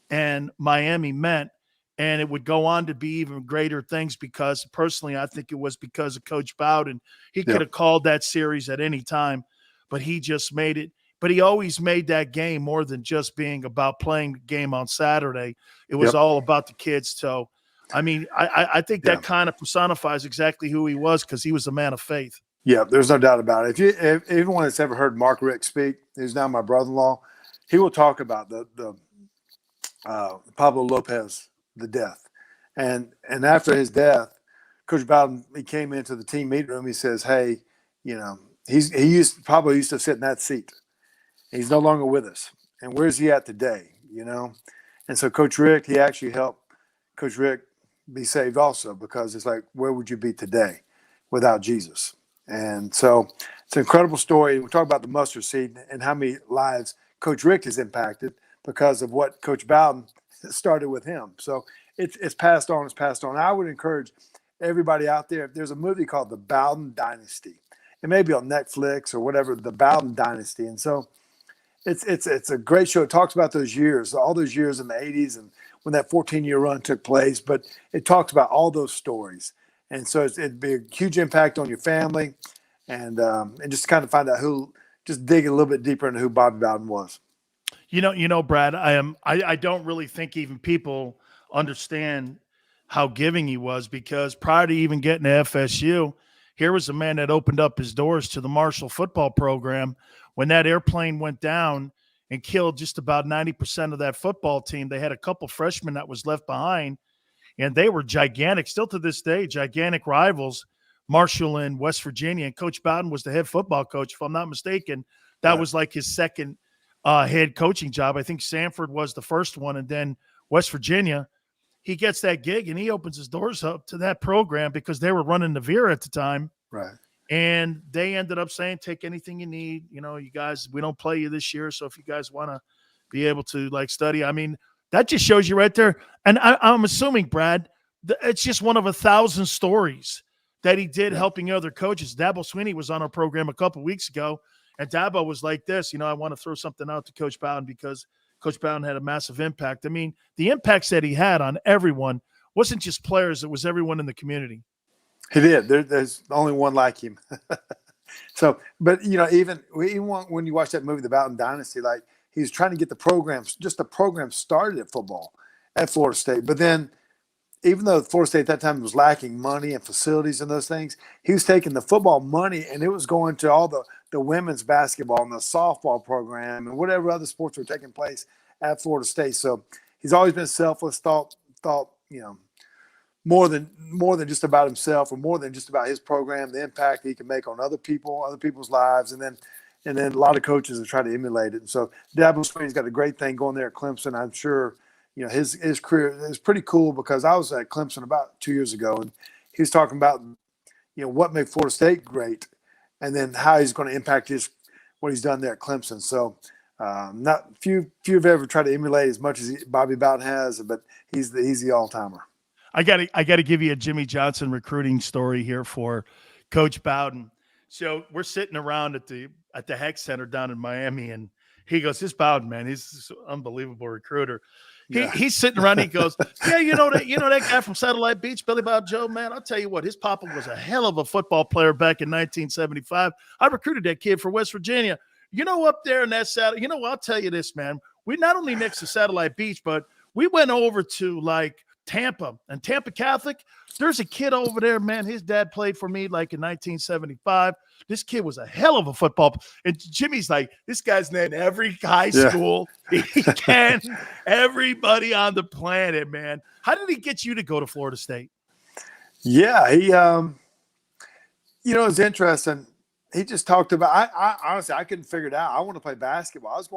and Miami meant. And it would go on to be even greater things, because personally, I think it was because of Coach Bowden. He could have called that series at any time, but he just made it. But he always made that game more than just being about playing the game on Saturday. It was all about the kids. So, I mean, I think that kind of personifies exactly who he was, because he was a man of faith. Yeah, there's no doubt about it. If anyone that's ever heard Mark Rick speak, who's now my brother-in-law, he will talk about the Pablo Lopez, the death. And after his death, Coach Bowden, he came into the team meeting room. He says, hey, Pablo used to sit in that seat. He's no longer with us. And where's he at today? And so Coach Rick, he actually helped Coach Rick be saved also, because it's like, where would you be today without Jesus? And so it's an incredible story. We talk about the mustard seed and how many lives Coach Rick has impacted because of what Coach Bowden started with him. So it's passed on. It's passed on. I would encourage everybody out there, if there's a movie called The Bowden Dynasty, it may be on Netflix or whatever, The Bowden Dynasty. And so it's a great show. It talks about those years, all those years in the 80s and when that 14-year run took place. But it talks about all those stories. And so it'd be a huge impact on your family, and just kind of find out just dig a little bit deeper into who Bobby Bowden was. Brad, I don't really think even people understand how giving he was, because prior to even getting to FSU, here was a man that opened up his doors to the Marshall football program. When that airplane went down and killed just about 90% of that football team, they had a couple freshmen that was left behind, and they were gigantic, still to this day, gigantic rivals, Marshall and West Virginia. And Coach Bowden was the head football coach, if I'm not mistaken. That was like his second head coaching job. I think Sanford was the first one, and then West Virginia. He gets that gig, and he opens his doors up to that program because they were running the Veer at the time. Right. And they ended up saying, take anything you need. You guys, we don't play you this year, so if you guys want to be able to, study. I mean, that just shows you right there. And I'm assuming, Brad, it's just one of 1,000 stories that he did helping other coaches. Dabo Swinney was on our program a couple weeks ago, and Dabo was like this, I want to throw something out to Coach Bowden because Coach Bowden had a massive impact. I mean, the impacts that he had on everyone wasn't just players, it was everyone in the community. He did. There's only one like him. So, but, even when you watch that movie, The Bowden Dynasty, he was trying to get the program started at football at Florida State. But then, even though Florida State at that time was lacking money and facilities and those things, he was taking the football money and it was going to all the women's basketball and the softball program and whatever other sports were taking place at Florida State. So he's always been selfless, thought more than just about himself, or more than just about his program, the impact he can make on other people's lives. And then a lot of coaches have tried to emulate it. And so Dabo Swinney's got a great thing going there at Clemson. I'm sure, his career is pretty cool, because I was at Clemson about 2 years ago, and he was talking about, what made Florida State great, and then how he's going to impact what he's done there at Clemson. So not few have ever tried to emulate as much as Bobby Bowden has, but he's the all-timer. I got to give you a Jimmy Johnson recruiting story here for Coach Bowden. So we're sitting around at the Heck Center down in Miami, and he goes, "This Bowden, man, he's an unbelievable recruiter." He's sitting around. He goes, "Yeah, that guy from Satellite Beach, Billy Bob Joe, man. I'll tell you what, his papa was a hell of a football player back in 1975. I recruited that kid for West Virginia. Up there in that satellite. I'll tell you this, man. We not only next to Satellite Beach, but we went over to Tampa, and Tampa Catholic. There's a kid over there, man. His dad played for me in 1975. This kid was a hell of a football. And Jimmy's like, this guy's named every high school he can, everybody on the planet, man. How did he get you to go to Florida State? Yeah, he, it's interesting. He just talked about. I honestly, I couldn't figure it out. I want to play basketball. I was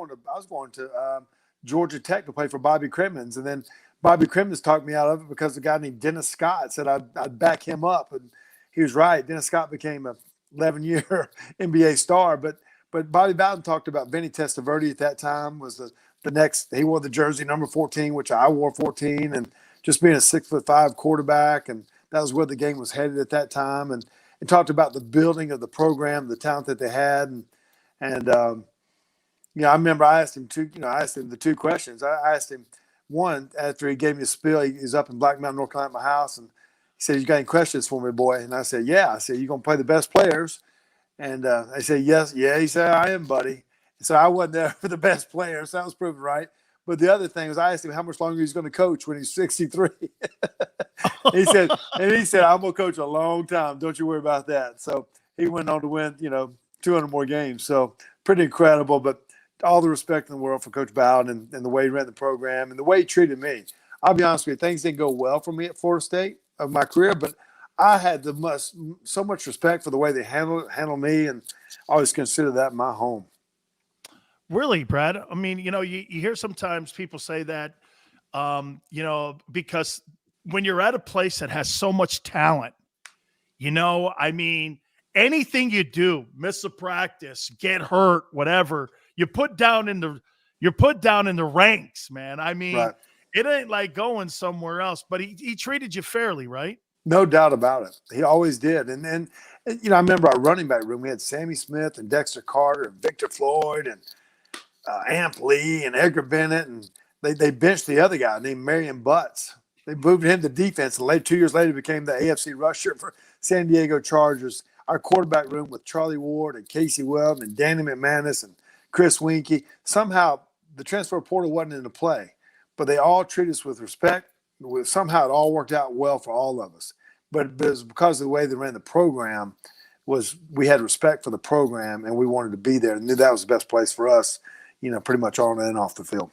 going to Georgia Tech to play for Bobby Crimmins, and then Bobby Crimmins talked me out of it because a guy named Dennis Scott said I'd back him up, and he was right. Dennis Scott became a 11-year NBA star, but Bobby Bowden talked about Vinny Testaverde at that time was the next. He wore the jersey number 14, which I wore 14, and just being a 6'5" quarterback, and that was where the game was headed at that time. And talked about the building of the program, the talent that they had, and I remember I asked him the two questions. I asked him one after he gave me a spiel. He's up in Black Mountain, North Carolina, at my house, and he said, "You got any questions for me, boy?" And I said, "Yeah." I said, "You gonna play the best players?" And I said, "Yes, yeah." He said, "I am, buddy." And so I wasn't there for the best players. That was proven right. But the other thing was, I asked him how much longer he's going to coach when he's 63. he said, "I'm going to coach a long time. Don't you worry about that." So he went on to win, 200 more games. So pretty incredible. But all the respect in the world for Coach Bowden and the way he ran the program and the way he treated me. I'll be honest with you, things didn't go well for me at Florida State of my career, but I had so much respect for the way they handle me, and I always consider that my home. Really, Brad? I mean, you hear sometimes people say that, because when you're at a place that has so much talent, anything you do, miss a practice, get hurt, whatever, you're put down in the ranks, man. I mean, right. It ain't like going somewhere else, but he treated you fairly, right? No doubt about it. He always did. And I remember our running back room, we had Sammy Smith and Dexter Carter and Victor Floyd and Amp Lee and Edgar Bennett and they benched the other guy named Marion Butts. They moved him to defense, and 2 years later became the AFC rusher for San Diego Chargers. Our quarterback room with Charlie Ward and Casey Weldon and Danny McManus and Chris Winkie. Somehow the transfer portal wasn't into play, but they all treated us with respect. Somehow it all worked out well for all of us. But it was because of the way they ran the program. We had respect for the program, and we wanted to be there and knew that was the best place for us, pretty much on and off the field.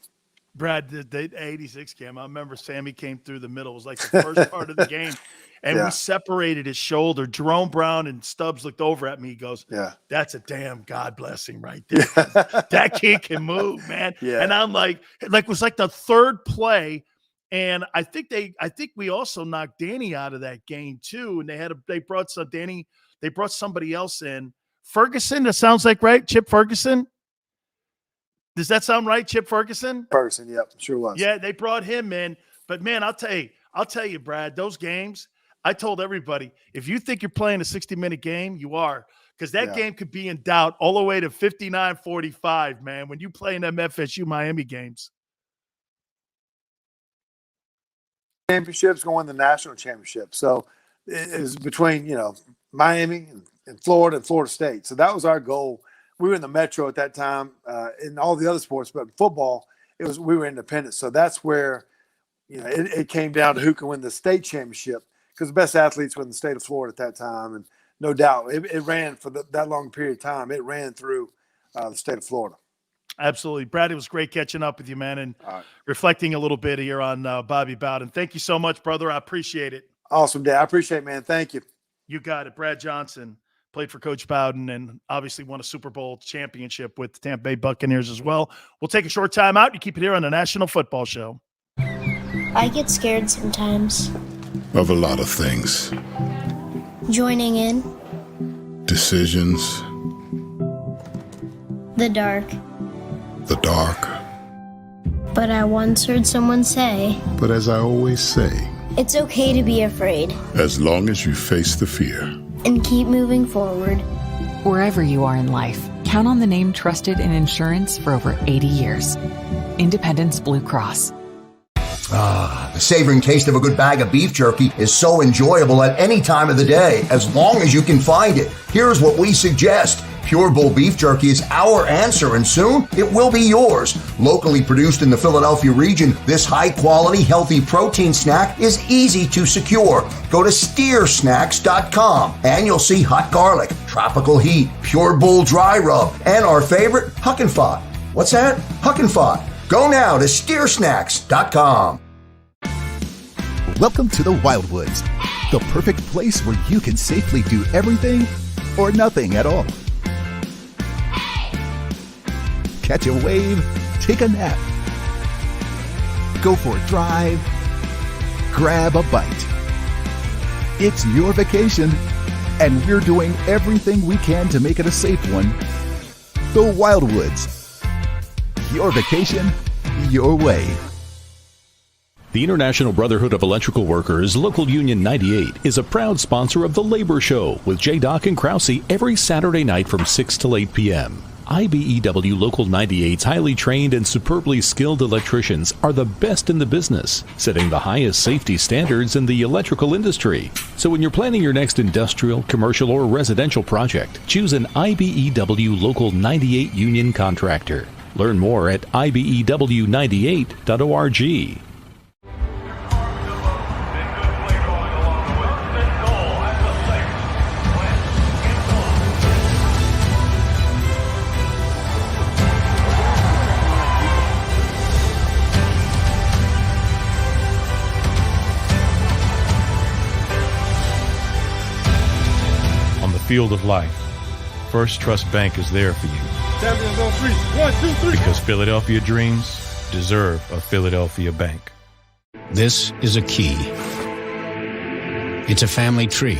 Brad, the 86 game, I remember Sammy came through the middle. It was like the first part of the game, and we separated his shoulder. Jerome Brown and Stubbs looked over at me. He goes, that's a damn God blessing right there. That kid can move, man. Yeah. And I'm like it was like the third play, and I think we also knocked Danny out of that game too. And they brought somebody else in. Ferguson, that sounds like right? Chip Ferguson? Does that sound right, Chip Ferguson? Ferguson, yep, sure was. Yeah, they brought him in. But, man, I'll tell you, Brad, those games, I told everybody, if you think you're playing a 60-minute game, you are. Because that game could be in doubt all the way to 59-45, man, when you play in them FSU Miami games. Championships going to the national championship. So it was between, Miami and Florida State. So that was our goal. We were in the Metro at that time, in all the other sports, but in football, we were independent. So that's where, it came down to who can win the state championship, because the best athletes were in the state of Florida at that time. And no doubt it ran for that long period of time. It ran through the state of Florida. Absolutely. Brad, it was great catching up with you, man, and reflecting a little bit here on Bobby Bowden. Thank you so much, brother. I appreciate it. Awesome, Dad. I appreciate it, man. Thank you. You got it. Brad Johnson played for Coach Bowden and obviously won a Super Bowl championship with the Tampa Bay Buccaneers as well. We'll take a short time out. You keep it here on the National Football Show. I get scared sometimes. Of a lot of things. Joining in. Decisions. The dark. The dark. But I once heard someone say, but as I always say, it's okay to be afraid. As long as you face the fear. And keep moving forward. Wherever you are in life, count on the name trusted in insurance for over 80 years. Independence Blue Cross. The savoring taste of a good bag of beef jerky is so enjoyable at any time of the day, as long as you can find it. Here's what we suggest. Pure Bull Beef Jerky is our answer, and soon it will be yours. Locally produced in the Philadelphia region, this high-quality, healthy protein snack is easy to secure. Go to steersnacks.com, and you'll see hot garlic, tropical heat, Pure Bull dry rub, and our favorite, Huck and Fod. What's that? Huck and Fod. Go now to steersnacks.com. Welcome to the Wildwoods, the perfect place where you can safely do everything or nothing at all. Catch a wave, take a nap, go for a drive, grab a bite. It's your vacation, and we're doing everything we can to make it a safe one. The Wildwoods. Your vacation, your way. The International Brotherhood of Electrical Workers, Local Union 98, is a proud sponsor of The Labor Show with J. and Krause every Saturday night from 6 till 8 p.m. IBEW Local 98's highly trained and superbly skilled electricians are the best in the business, setting the highest safety standards in the electrical industry. So when you're planning your next industrial, commercial, or residential project, choose an IBEW Local 98 union contractor. Learn more at IBEW98.org. Field of life, First Trust Bank is there for you. Champions on 3. 1, 2, 3. Because Philadelphia dreams deserve a Philadelphia bank. This is a key. It's a family tree.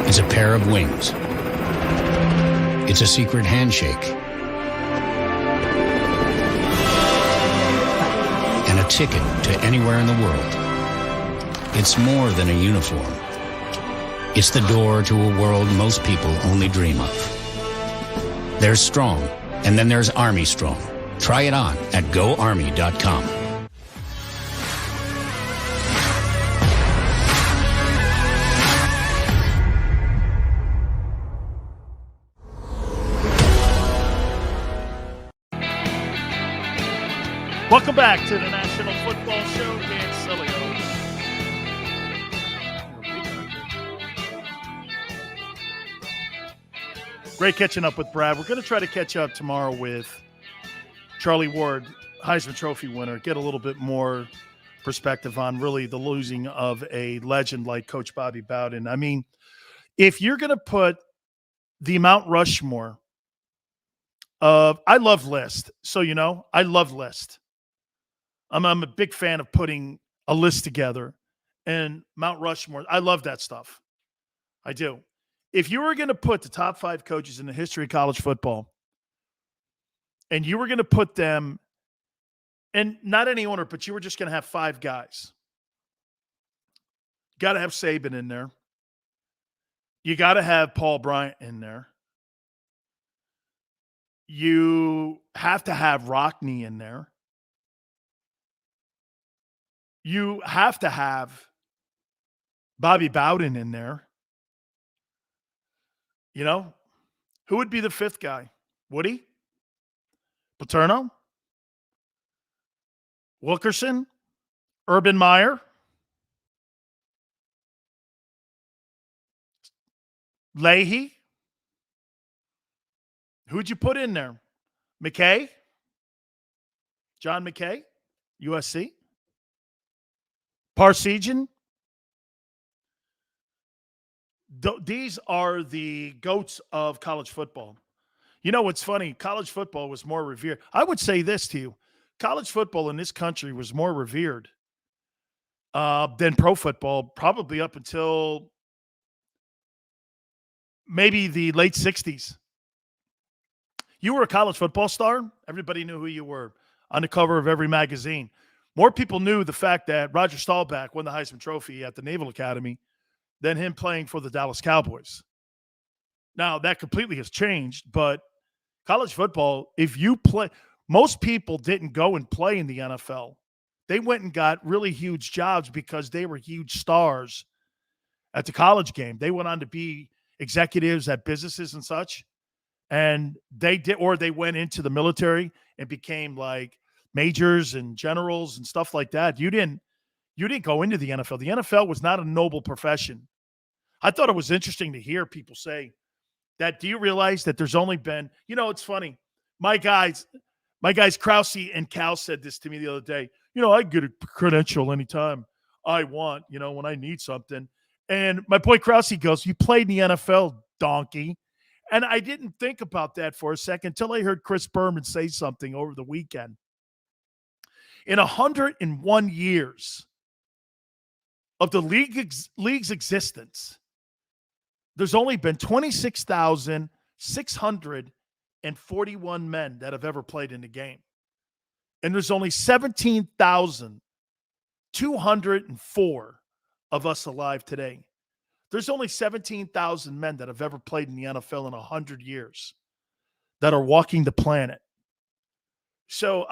It's a pair of wings. It's a secret handshake. And a ticket to anywhere in the world. It's more than a uniform. It's the door to a world most people only dream of. There's strong, and then there's Army Strong, Try it on at GoArmy.com. Welcome back to the National Football Show. Dan Sileo. Great catching up with Brad. We're going to try to catch up tomorrow with Charlie Ward, Heisman Trophy winner, get a little bit more perspective on really the losing of a legend like Coach Bobby Bowden. I mean, if you're going to put the Mount Rushmore of, I love list. So, I love list. I'm a big fan of putting a list together, and Mount Rushmore, I love that stuff. I do. If you were going to put the top 5 coaches in the history of college football, and you were going to put them, and not any order, but you were just going to have 5 guys. Got to have Saban in there. You got to have Paul Bryant in there. You have to have Rockne in there. You have to have Bobby Bowden in there. Who would be the 5th guy? Woody? Paterno? Wilkerson? Urban Meyer? Leahy? Who'd you put in there? McKay? John McKay? USC? Parsegian? These are the goats of college football. What's funny? College football was more revered. I would say this to you. College football in this country was more revered than pro football, probably up until maybe the late 60s. You were a college football star. Everybody knew who you were on the cover of every magazine. More people knew the fact that Roger Staubach won the Heisman Trophy at the Naval Academy than him playing for the Dallas Cowboys. Now, that completely has changed, but college football, if you play, most people didn't go and play in the NFL. They went and got really huge jobs because they were huge stars at the college game. They went on to be executives at businesses and such, and they did, or they went into the military and became like majors and generals and stuff like that. You didn't go into the NFL. The NFL was not a noble profession. I thought it was interesting to hear people say that. Do you realize that there's only been, it's funny. My guys Krause and Cal said this to me the other day. I get a credential anytime I want, when I need something. And my boy Krause goes, "You played in the NFL, donkey." And I didn't think about that for a second until I heard Chris Berman say something over the weekend. In 101 years of the league's existence, there's only been 26,641 men that have ever played in the game. And there's only 17,204 of us alive today. There's only 17,000 men that have ever played in the NFL in 100 years that are walking the planet. So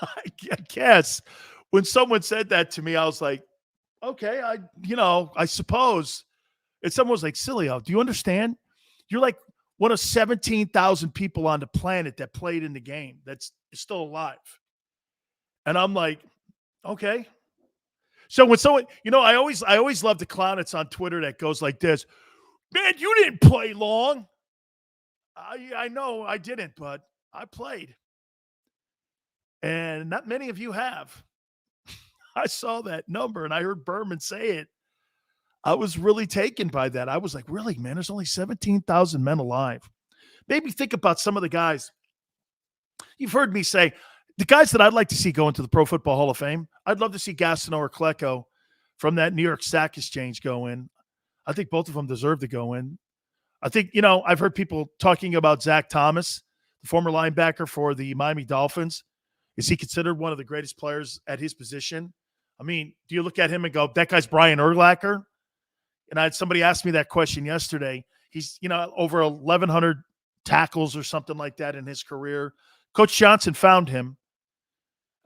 I guess when someone said that to me, I was like, okay, I suppose. And someone was like, Sileo, do you understand? You're like one of 17,000 people on the planet that played in the game that's still alive. And I'm like, okay. So when someone, I always love the clown that's on Twitter that goes like this, "Man, you didn't play long." I know I didn't, but I played. And not many of you have. I saw that number and I heard Berman say it. I was really taken by that. I was like, really, man, there's only 17,000 men alive. Maybe think about some of the guys. You've heard me say, the guys that I'd like to see go into the Pro Football Hall of Fame, I'd love to see Gastineau or Klecko from that New York Stock Exchange go in. I think both of them deserve to go in. I think, I've heard people talking about Zach Thomas, the former linebacker for the Miami Dolphins. Is he considered one of the greatest players at his position? I mean, do you look at him and go, that guy's Brian Urlacher? And I had somebody ask me that question yesterday. He's, over 1,100 tackles or something like that in his career. Coach Johnson found him.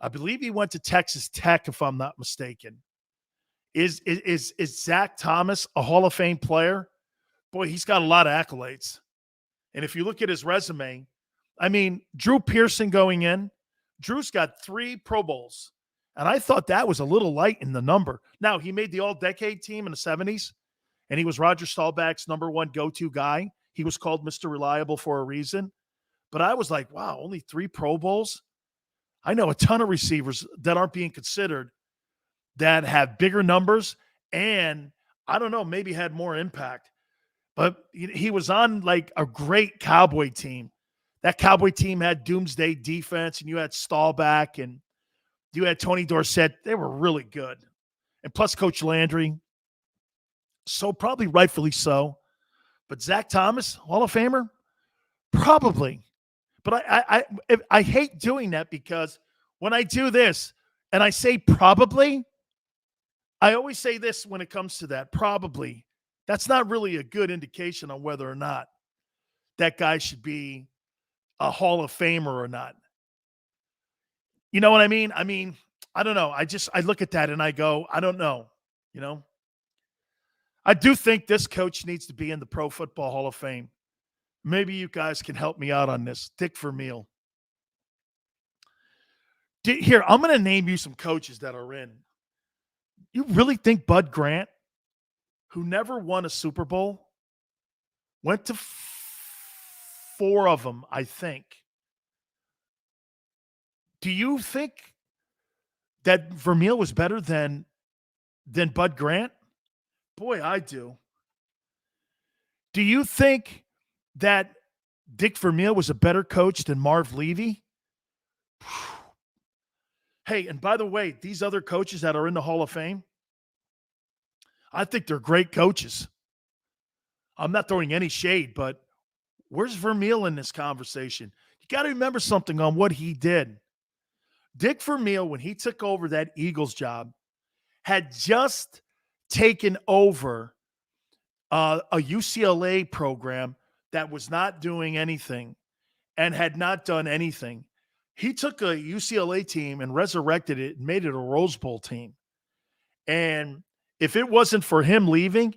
I believe he went to Texas Tech, if I'm not mistaken. Is Zach Thomas a Hall of Fame player? Boy, he's got a lot of accolades. And if you look at his resume, I mean, Drew Pearson going in, Drew's got 3 Pro Bowls. And I thought that was a little light in the number. Now, he made the all-decade team in the 70s, and he was Roger Staubach's number 1 go-to guy. He was called Mr. Reliable for a reason. But I was like, wow, only 3 Pro Bowls? I know a ton of receivers that aren't being considered that have bigger numbers and, I don't know, maybe had more impact. But he was on like a great Cowboy team. That Cowboy team had doomsday defense, and you had Staubach and you had Tony Dorsett. They were really good. And plus Coach Landry. So probably rightfully so. But Zach Thomas, Hall of Famer? Probably. But I hate doing that because when I do this and I say probably, I always say this when it comes to that, probably. That's not really a good indication on whether or not that guy should be a Hall of Famer or not. You know what I mean? I mean, I don't know. I look at that and I go, I don't know. You know, I do think this coach needs to be in the Pro Football Hall of Fame. Maybe you guys can help me out on this. Dick Vermeil. Here, I'm going to name you some coaches that are in. You really think Bud Grant, who never won a Super Bowl, went to 4 of them, I think. Do you think that Vermeil was better than Bud Grant? Boy, I do. Do you think that Dick Vermeil was a better coach than Marv Levy? Hey, and by the way, these other coaches that are in the Hall of Fame, I think they're great coaches. I'm not throwing any shade, but where's Vermeil in this conversation? You got to remember something on what he did. Dick Vermeil, when he took over that Eagles job, had just taken over a UCLA program that was not doing anything and had not done anything. He took a UCLA team and resurrected it and made it a Rose Bowl team. And if it wasn't for him leaving,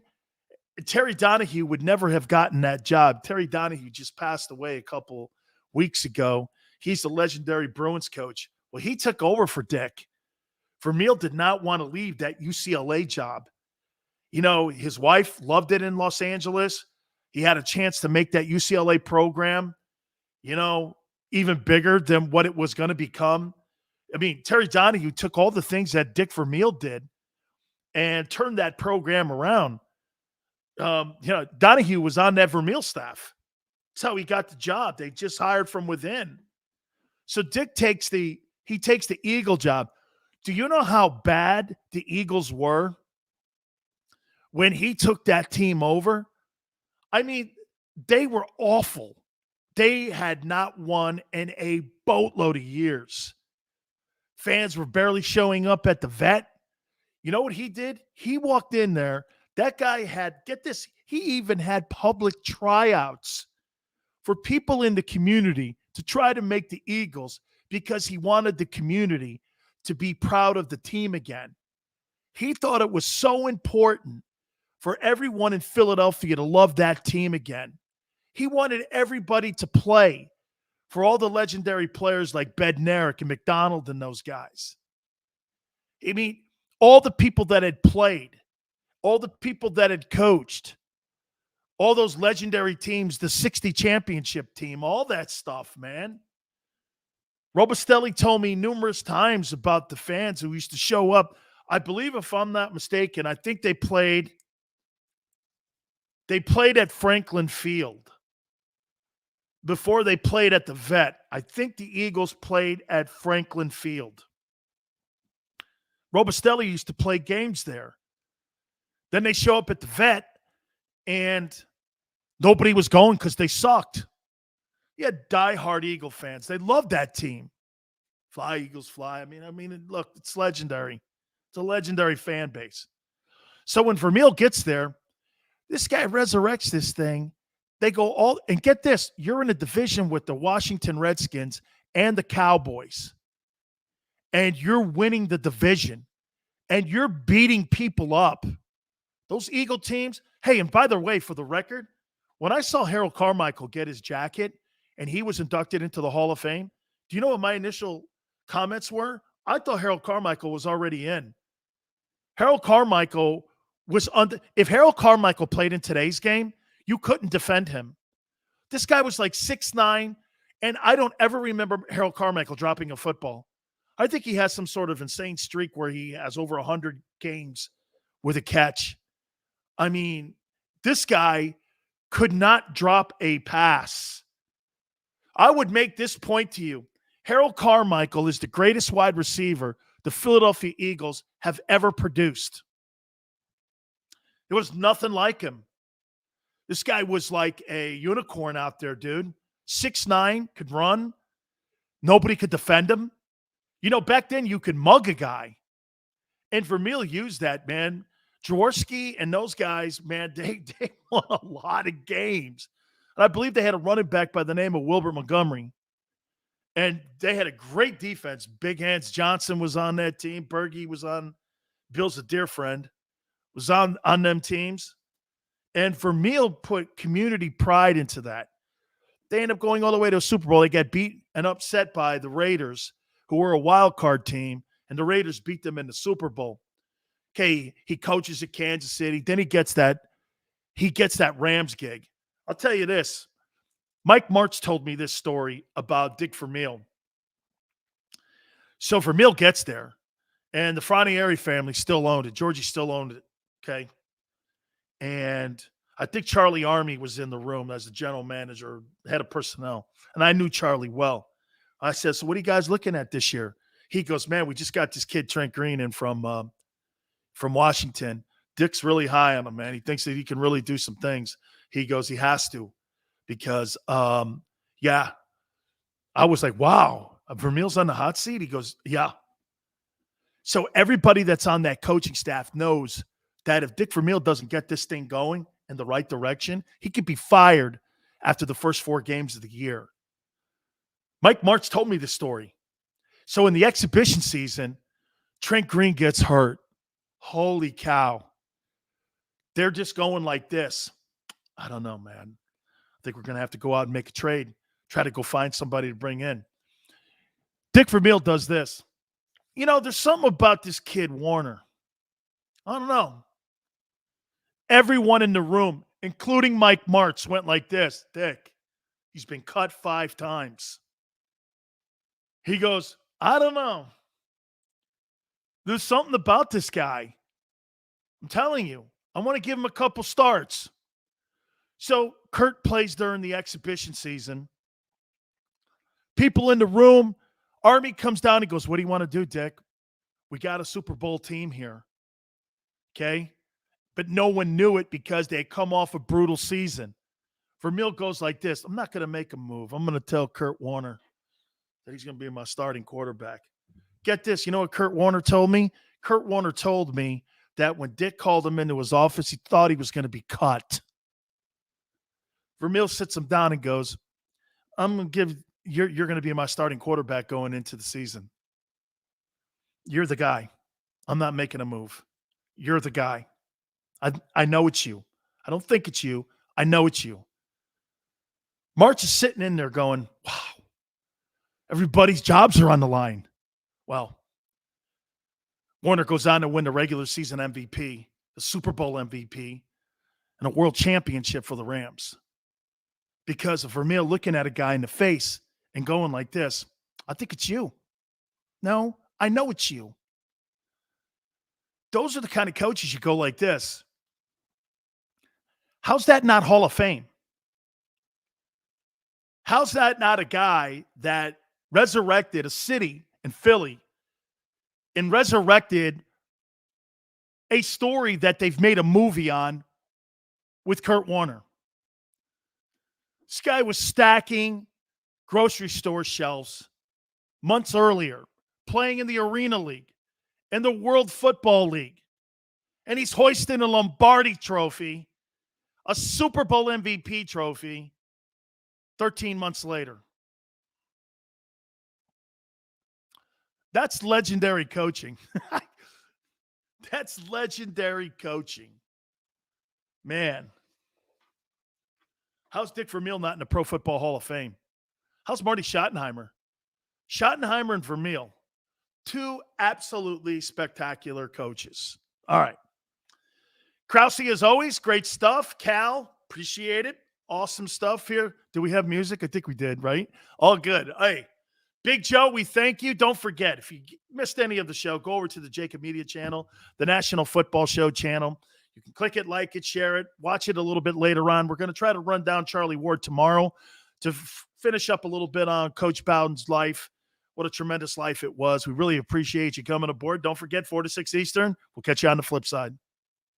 Terry Donahue would never have gotten that job. Terry Donahue just passed away a couple weeks ago. He's the legendary Bruins coach. Well, he took over for Dick. Vermeil did not want to leave that UCLA job. You know, his wife loved it in Los Angeles. He had a chance to make that UCLA program, you know, even bigger than what it was going to become. I mean, Terry Donahue took all the things that Dick Vermeil did and turned that program around. You know, Donahue was on that Vermeil staff. That's how he got the job. They just hired from within. So Dick takes the Eagle job. Do you know how bad the Eagles were when he took that team over? I mean, they were awful. They had not won in a boatload of years. Fans were barely showing up at the vet. You know what he did? He walked in there. That guy had, get this, he even had public tryouts for people in the community to try to make the Eagles because he wanted the community to be proud of the team again. He thought it was so important for everyone in Philadelphia to love that team again. He wanted everybody to play for all the legendary players like Bednarik and McDonald and those guys. I mean, all the people that had played, all the people that had coached, all those legendary teams, the 60 championship team, all that stuff, man. Robustelli told me numerous times about the fans who used to show up. I believe, if I'm not mistaken, I think they played at Franklin Field before they played at the Vet. I think the Eagles played at Franklin Field. Robustelli used to play games there. Then they show up at the Vet, and nobody was going because they sucked. You had diehard Eagle fans. They loved that team. Fly, Eagles, fly. I mean, look, it's legendary. It's a legendary fan base. So when Vermeil gets there, this guy resurrects this thing. They go all, and get this, you're in a division with the Washington Redskins and the Cowboys, and you're winning the division, and you're beating people up. Those Eagle teams, hey, and by the way, for the record, when I saw Harold Carmichael get his jacket and he was inducted into the Hall of Fame, do you know what my initial comments were? I thought Harold Carmichael was already in. Harold Carmichael was if Harold Carmichael played in today's game, you couldn't defend him. This guy was like 6'9", and I don't ever remember Harold Carmichael dropping a football. I think he has some sort of insane streak where he has over 100 games with a catch. I mean, this guy could not drop a pass. I would make this point to you. Harold Carmichael is the greatest wide receiver the Philadelphia Eagles have ever produced. There was nothing like him. This guy was like a unicorn out there, dude. 6'9", could run. Nobody could defend him. You know, back then you could mug a guy. And Vermeil used that, man. Jaworski and those guys, man, they won a lot of games. And I believe they had a running back by the name of Wilbert Montgomery. And they had a great defense. Big Hands Johnson was on that team. Berge was on, Bill's a dear friend, was on them teams. And Vermeil put community pride into that. They end up going all the way to a Super Bowl. They get beat and upset by the Raiders, who were a wild card team, and the Raiders beat them in the Super Bowl. Okay, he coaches at Kansas City. Then he gets that Rams gig. I'll tell you this. Mike Martz told me this story about Dick Vermeil. So Vermeil gets there, and the Franieri family still owned it. Georgie still owned it, okay? And I think Charlie Army was in the room as the general manager, head of personnel, and I knew Charlie well. I said, so what are you guys looking at this year? He goes, man, we just got this kid Trent Green in from Washington. Dick's really high on him, man. He thinks that he can really do some things. He goes, he has to. Because, yeah, I was like, wow, Vermeil's on the hot seat? He goes, yeah. So everybody that's on that coaching staff knows that if Dick Vermeil doesn't get this thing going in the right direction, he could be fired after the first 4 games of the year. Mike Martz told me this story. So in the exhibition season, Trent Green gets hurt. Holy cow. They're just going like this. I don't know, man. I think we're going to have to go out and make a trade, try to go find somebody to bring in. Dick Vermeil does this. You know, there's something about this kid, Warner. I don't know. Everyone in the room, including Mike Martz, went like this. Dick, he's been cut 5 times. He goes, I don't know. There's something about this guy. I'm telling you. I want to give him a couple starts. So Kurt plays during the exhibition season. People in the room, Army comes down and goes, what do you want to do, Dick? We got a Super Bowl team here. Okay? But no one knew it because they had come off a brutal season. Vermeil goes like this. I'm not going to make a move. I'm going to tell Kurt Warner that he's going to be my starting quarterback. Get this. You know what Kurt Warner told me? Kurt Warner told me that when Dick called him into his office, he thought he was going to be cut. Vermeil sits him down and goes, I'm going to give you're going to be my starting quarterback going into the season. You're the guy. I'm not making a move. You're the guy. I know it's you. I don't think it's you. I know it's you. March is sitting in there going, wow, everybody's jobs are on the line. Well, Warner goes on to win the regular season MVP, the Super Bowl MVP, and a world championship for the Rams. Because of Vermeil looking at a guy in the face and going like this, I think it's you. No, I know it's you. Those are the kind of coaches you go like this. How's that not Hall of Fame? How's that not a guy that resurrected a city in Philly and resurrected a story that they've made a movie on with Kurt Warner? This guy was stacking grocery store shelves months earlier, playing in the Arena League and the World Football League. And he's hoisting a Lombardi trophy, a Super Bowl MVP trophy, 13 months later. That's legendary coaching. That's legendary coaching. Man. How's Dick Vermeil not in the Pro Football Hall of Fame? How's Marty Schottenheimer? Schottenheimer and Vermeil, two absolutely spectacular coaches. All right. Krause, as always, great stuff. Cal, appreciate it. Awesome stuff here. Do we have music? I think we did, right? All good. Hey, Big Joe, we thank you. Don't forget, if you missed any of the show, go over to the JAKIB Media channel, the National Football Show channel. You can click it, like it, share it, watch it a little bit later on. We're going to try to run down Charlie Ward tomorrow to finish up a little bit on Coach Bowden's life. What a tremendous life it was. We really appreciate you coming aboard. Don't forget, 4 to 6 Eastern. We'll catch you on the flip side.